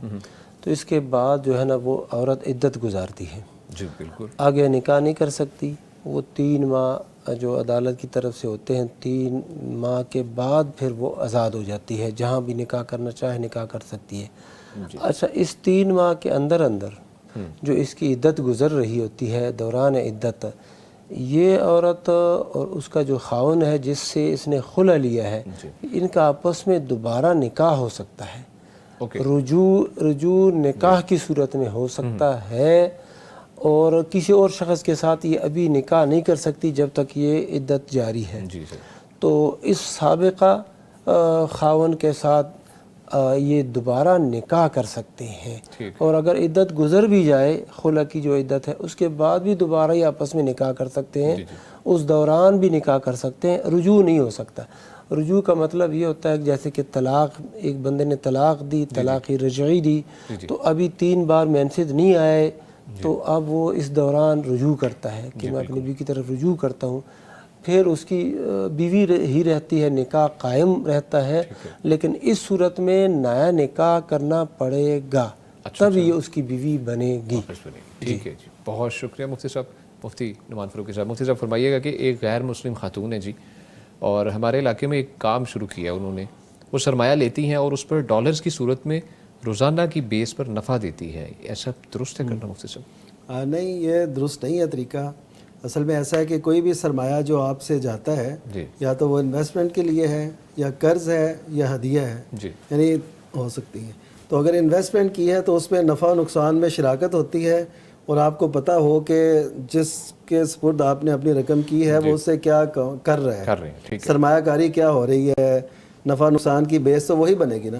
تو اس کے بعد جو ہے نا وہ عورت عدت گزارتی ہے. جی بالکل. آگے نکاح نہیں کر سکتی. وہ 3 ماہ جو عدالت کی طرف سے ہوتے ہیں, 3 ماہ کے بعد پھر وہ آزاد ہو جاتی ہے. جہاں بھی نکاح کرنا چاہے نکاح کر سکتی ہے. اچھا, اس 3 ماہ کے اندر جو اس کی عدت گزر رہی ہوتی ہے, دوران عدت, یہ عورت اور اس کا جو خاوند ہے جس سے اس نے خلع لیا ہے, ان کا آپس میں دوبارہ نکاح ہو سکتا ہے. رجوع نکاح کی صورت میں ہو سکتا ہے, اور کسی اور شخص کے ساتھ یہ ابھی نکاح نہیں کر سکتی جب تک یہ عدت جاری ہے. تو اس سابقہ خاوند کے ساتھ یہ دوبارہ نکاح کر سکتے ہیں, اور اگر عدت گزر بھی جائے, خلع کی جو عدت ہے, اس کے بعد بھی دوبارہ یہ آپس میں نکاح کر سکتے ہیں. اس دوران بھی نکاح کر سکتے ہیں. رجوع نہیں ہو سکتا. رجوع کا مطلب یہ ہوتا ہے کہ جیسے کہ طلاق, ایک بندے نے طلاق دی, طلاق رجعی دی, تو ابھی 3 بار مینسج نہیں آئے, تو اب وہ اس دوران رجوع کرتا ہے کہ میں اپنی بیوی کی طرف رجوع کرتا ہوں. پھر اس کی بیوی ہی رہتی ہے, نکاح قائم رہتا ہے, لیکن اس صورت میں نیا نکاح کرنا پڑے گا, تب یہ اس کی بیوی بنے گی. ٹھیک ہے جی, بہت شکریہ مفتی صاحب. مفتی نعمان فاروقی صاحب, مفتی صاحب فرمائیے گا کہ ایک غیر مسلم خاتون ہے جی, اور ہمارے علاقے میں ایک کام شروع کیا انہوں نے. وہ سرمایہ لیتی ہیں اور اس پر ڈالرز کی صورت میں روزانہ کی بیس پر نفع دیتی ہے. ایسا درست ہے کرنا مفتی صاحب؟ نہیں, یہ درست نہیں ہے طریقہ. اصل میں ایسا ہے کہ کوئی بھی سرمایہ جو آپ سے جاتا ہے, یا تو وہ انویسٹمنٹ کے لیے ہے, یا قرض ہے, یا ہدیہ ہے, یعنی ہو سکتی ہے. تو اگر انویسٹمنٹ کی ہے تو اس میں نفع و نقصان میں شراکت ہوتی ہے, اور آپ کو پتہ ہو کہ جس کے سپرد آپ نے اپنی رقم کی ہے وہ اس سے کیا کر رہا ہے, سرمایہ کاری کیا ہو رہی ہے, نفع نقصان کی بیس تو وہی بنے گی نا.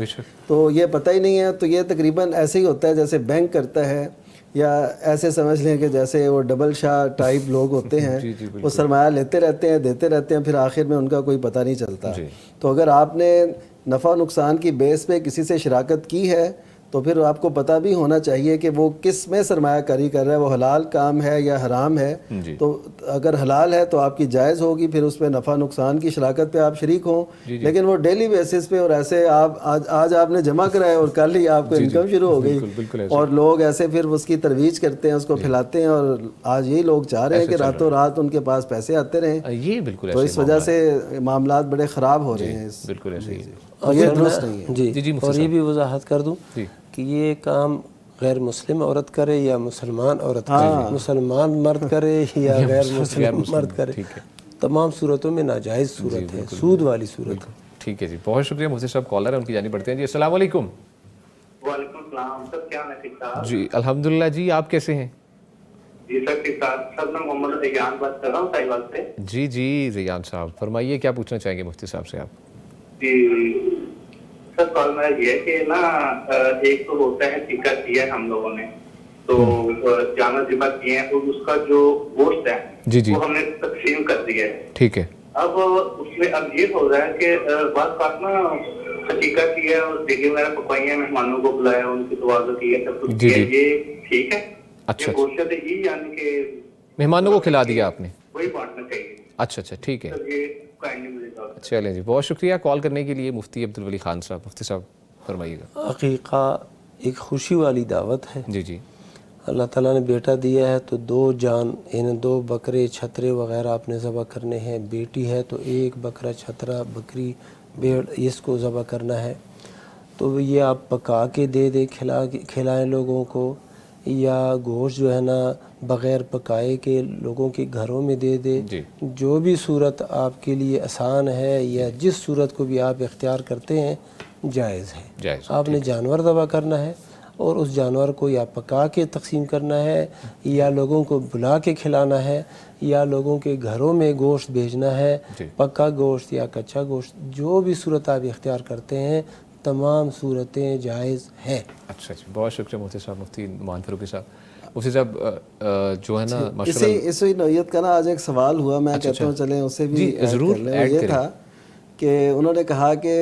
تو یہ پتہ ہی نہیں ہے, تو یہ تقریباً ایسے ہی ہوتا ہے جیسے بینک کرتا ہے, یا ایسے سمجھ لیں کہ جیسے وہ ڈبل شاہ ٹائپ لوگ ہوتے ہیں, وہ سرمایہ لیتے رہتے ہیں, دیتے رہتے ہیں, پھر آخر میں ان کا کوئی پتہ نہیں چلتا. تو اگر آپ نے نفع و نقصان کی بیس پہ کسی سے شراکت کی ہے تو پھر آپ کو پتہ بھی ہونا چاہیے کہ وہ کس میں سرمایہ کاری کر رہا ہے, وہ حلال کام ہے یا حرام ہے. تو اگر حلال ہے تو آپ کی جائز ہوگی, پھر اس میں نفع نقصان کی شراکت پہ آپ شریک ہوں. لیکن وہ ڈیلی بیسس پہ, اور ایسے آپ آج آپ نے جمع کرایا اور کل ہی آپ کو انکم شروع ہو گئی, اور لوگ ایسے پھر اس کی ترویج کرتے ہیں, اس کو پھیلاتے ہیں, اور آج یہی لوگ چاہ رہے ہیں کہ راتوں رات ان کے پاس پیسے آتے رہیں. تو اس وجہ سے معاملات بڑے خراب ہو رہے ہیں. بالکل ایسے ہی. اور یہ درست نہیں ہے. جی, اور یہ بھی وضاحت کر دوں کہ یہ کام غیر مسلم عورت کرے یا مسلمان عورت کرے, مسلمان مرد کرے یا غیر مسلم مرد کرے, تمام صورتوں میں ناجائز صورت ہے, سود والی صورت ہے. ٹھیک ہے جی, بہت شکریہ مفتی صاحب. کالر ہے, ان کی جانب بڑھتے ہیں جی. السلام علیکم. وعلیکم السلام سر, کیا نصیب صاحب؟ جی الحمدللہ جی, آپ کیسے ہیں؟ جی سر کے ساتھ سر, میں محمد ریان بات کر رہا ہوں ساحل سے. جی ریان صاحب فرمائیے, کیا پوچھنا چاہیں گے مفتی صاحب سے آپ؟ جی سر, سوال میرا یہ ہے کہ نا, ایک تو ہوتا ہے ٹکا کیا ہے ہم لوگوں نے, تو جانور ذبح کیے ہیں, اور اس کا جو گوشت ہے وہ ہم نے تقسیم کر دیا ہے. ٹھیک ہے. اب اس میں اب یہ ہو رہا ہے کہ بعض بات نا حقیقہ کی ہے, اور دیگی وغیرہ پکوائی ہیں, مہمانوں کو بلایا, ان کی توازو کی ہے, سب کچھ کیا, یہ ٹھیک ہے؟ اچھا, گوشت ہے یہ یعنی کہ مہمانوں کو کھلا دیا آپ نے, وہی بانٹنا چاہیے. اچھا ٹھیک ہے. چلیں جی, بہت شکریہ کال کرنے کے لیے مفتی عبدالولی خان صاحب. مفتی صاحب فرمائیے گا. عقیقہ ایک خوشی والی دعوت ہے. جی اللہ تعالیٰ نے بیٹا دیا ہے تو 2 جان, یعنی 2 بکرے چھترے وغیرہ آپ نے ذبح کرنے ہیں. بیٹی ہے تو 1 بکرا چھترا بکری بھیڑ اس کو ذبح کرنا ہے. تو یہ آپ پکا کے دے دیں، کھلائیں لوگوں کو، یا گوشت جو ہے نا بغیر پکائے کے لوگوں کے گھروں میں دے دے، جی جو بھی صورت آپ کے لیے آسان ہے یا جس صورت کو بھی آپ اختیار کرتے ہیں جائز ہے۔ جائز آپ نے جانور ذبح کرنا ہے اور اس جانور کو یا پکا کے تقسیم کرنا ہے یا لوگوں کو بلا کے کھلانا ہے یا لوگوں کے گھروں میں گوشت بھیجنا ہے، جی پکا گوشت یا کچا گوشت، جو بھی صورت آپ اختیار کرتے ہیں تمام صورتیں جائز ہیں۔ اچھا جی، بہت شکریہ مفتی صاحب، مفتی نعمان فاروقی صاحب۔ مفتی صاحب جو ہے نا ماشاء اللہ اسی نوعیت کا نا آج ایک سوال ہوا، میں کہتا ہوں چلیں اسے بھی ایڈ کر لیں۔ وہ یہ تھا کہ انہوں نے کہا کہ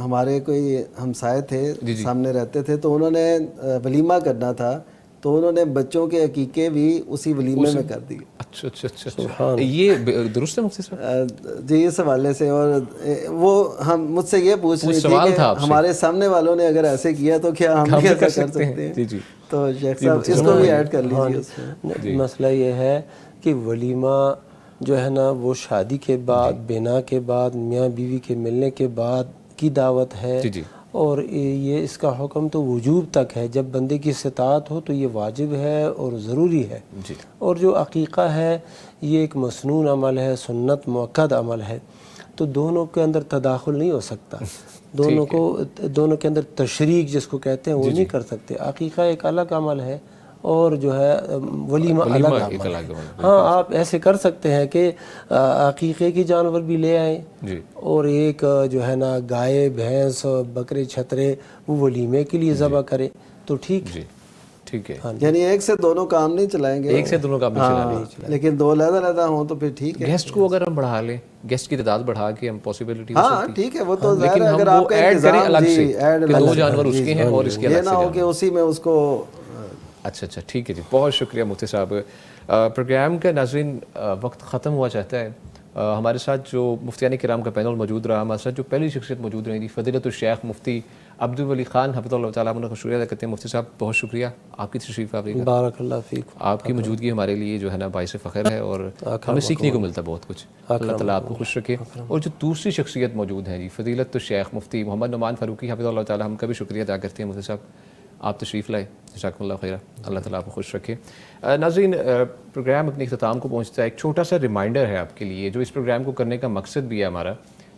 ہمارے کوئی ہمسائے تھے سامنے رہتے تھے، تو انہوں نے ولیمہ کرنا تھا، تو انہوں نے بچوں کے عقیقے بھی اسی ولیمے میں کر دیے۔ اچھا اچھا اچھا، یہ درست ہے مفتی صاحب؟ جی اس حوالے سے، اور وہ ہم مجھ سے یہ پوچھ رہی تھی کہ ہمارے سامنے والوں نے اگر ایسے کیا تو کیا ہم بھی ایسا کر سکتے ہیں؟ جی جی، تو شیخ صاحب اس کو بھی ایڈ کر لیجیے اس میں۔ مسئلہ یہ ہے کہ ولیمہ جو ہے نا وہ شادی کے بعد، بنا کے بعد، میاں بیوی کے ملنے کے بعد کی دعوت ہے، اور یہ اس کا حکم تو وجوب تک ہے، جب بندے کی استطاعت ہو تو یہ واجب ہے اور ضروری ہے۔ اور جو عقیقہ ہے یہ ایک مسنون عمل ہے، سنت مؤکد عمل ہے، تو دونوں کے اندر تداخل نہیں ہو سکتا، دونوں کے اندر تشریک جس کو کہتے ہیں وہ نہیں کر سکتے۔ عقیقہ ایک الگ عمل ہے اور جو ہے ولیمہ الگ عمل ہے۔ ہاں آپ ایسے کر سکتے ہیں کہ عقیقے کی جانور بھی لے آئیں اور ایک جو ہے نا گائے، بھینس، بکرے، چھترے وہ ولیمے کے لیے ذبح کریں تو ٹھیک ہے۔ ٹھیک ہے، یعنی ایک سے دونوں کام نہیں چلائیں گے، ایک سے دونوں کام نہیں چلائیں، لیکن دو علیحدہ علیحدہ ہوں تو پھر ٹھیک ہے۔ گیسٹ کو اگر ہم بڑھا لیں، گیسٹ کی تعداد بڑھا کے ہم پاسبلٹی ہو ہاں سکتی، ٹھیک ہے، وہ تو لیکن ظاہر ہے ہم اگر وہ آپ کا ایڈ کریں انتظام الگ سے ایڈ کہ دو جانور اس کے ہیں اور اس کے یہ الگ نہ سے ہو کہ اسی میں اس کو۔ اچھا اچھا ٹھیک ہے جی، بہت شکریہ مفتی صاحب۔ پروگرام کا ناظرین وقت ختم ہوا چاہتا ہے۔ ہمارے ساتھ جو مفتیان کرام کا پینل موجود رہا، ہمارے ساتھ جو پہلی شخصیت موجود رہی تھی فضیلت الشیخ مفتی عبدالولی خان حفظہ اللہ تعالیٰ عنہ کا شکریہ ادا کرتے ہیں۔ مفتی صاحب بہت شکریہ آپ کی تشریف آوری کا، بارک اللہ فیک، آپ کی موجودگی ہمارے لیے جو ہے نا باعث فخر ہے اور ہمیں سیکھنے کو ملتا بہت کچھ۔ اللہ تعالیٰ آپ کو خوش رکھے۔ اور جو دوسری شخصیت موجود ہیں جی فضیلت الشیخ مفتی محمد نعمان فاروقی حفظہ اللہ تعالیٰ، ہم کا بھی شکریہ ادا کرتے ہیں۔ مفتی صاحب آپ تشریف لائے، جزاکم اللہ خیر، اللہ تعالیٰ آپ کو خوش رکھے۔ ناظرین پروگرام اپنے اختتام کو پہنچتا ہے، ایک چھوٹا سا ریمائنڈر ہے آپ کے لیے، جو اس پروگرام کو کرنے کا مقصد بھی ہے ہمارا،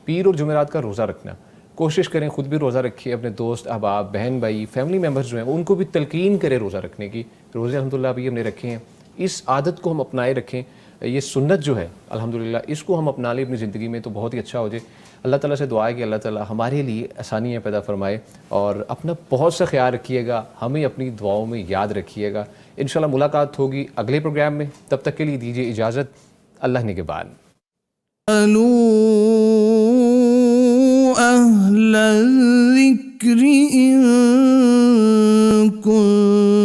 پیر اور جمعرات کا روزہ رکھنا۔ کوشش کریں خود بھی روزہ رکھیے، اپنے دوست احباب، بہن بھائی، فیملی ممبرز جو ہیں ان کو بھی تلقین کریں روزہ رکھنے کی۔ روزے الحمدللہ ابھی ہم نے رکھے ہیں، اس عادت کو ہم اپنائے رکھیں، یہ سنت جو ہے الحمدللہ اس کو ہم اپنا لیں اپنی زندگی میں تو بہت ہی اچھا ہو جائے۔ اللہ تعالیٰ سے دعا ہے کہ اللہ تعالیٰ ہمارے لیے آسانیاں پیدا فرمائے، اور اپنا بہت سا خیال رکھیے گا، ہمیں اپنی دعاؤں میں یاد رکھیے گا۔ انشاءاللہ ملاقات ہوگی اگلے پروگرام میں، تب تک کے لیے دیجیے اجازت، اللہ نگہبان۔ أهل الذكر إن كنتم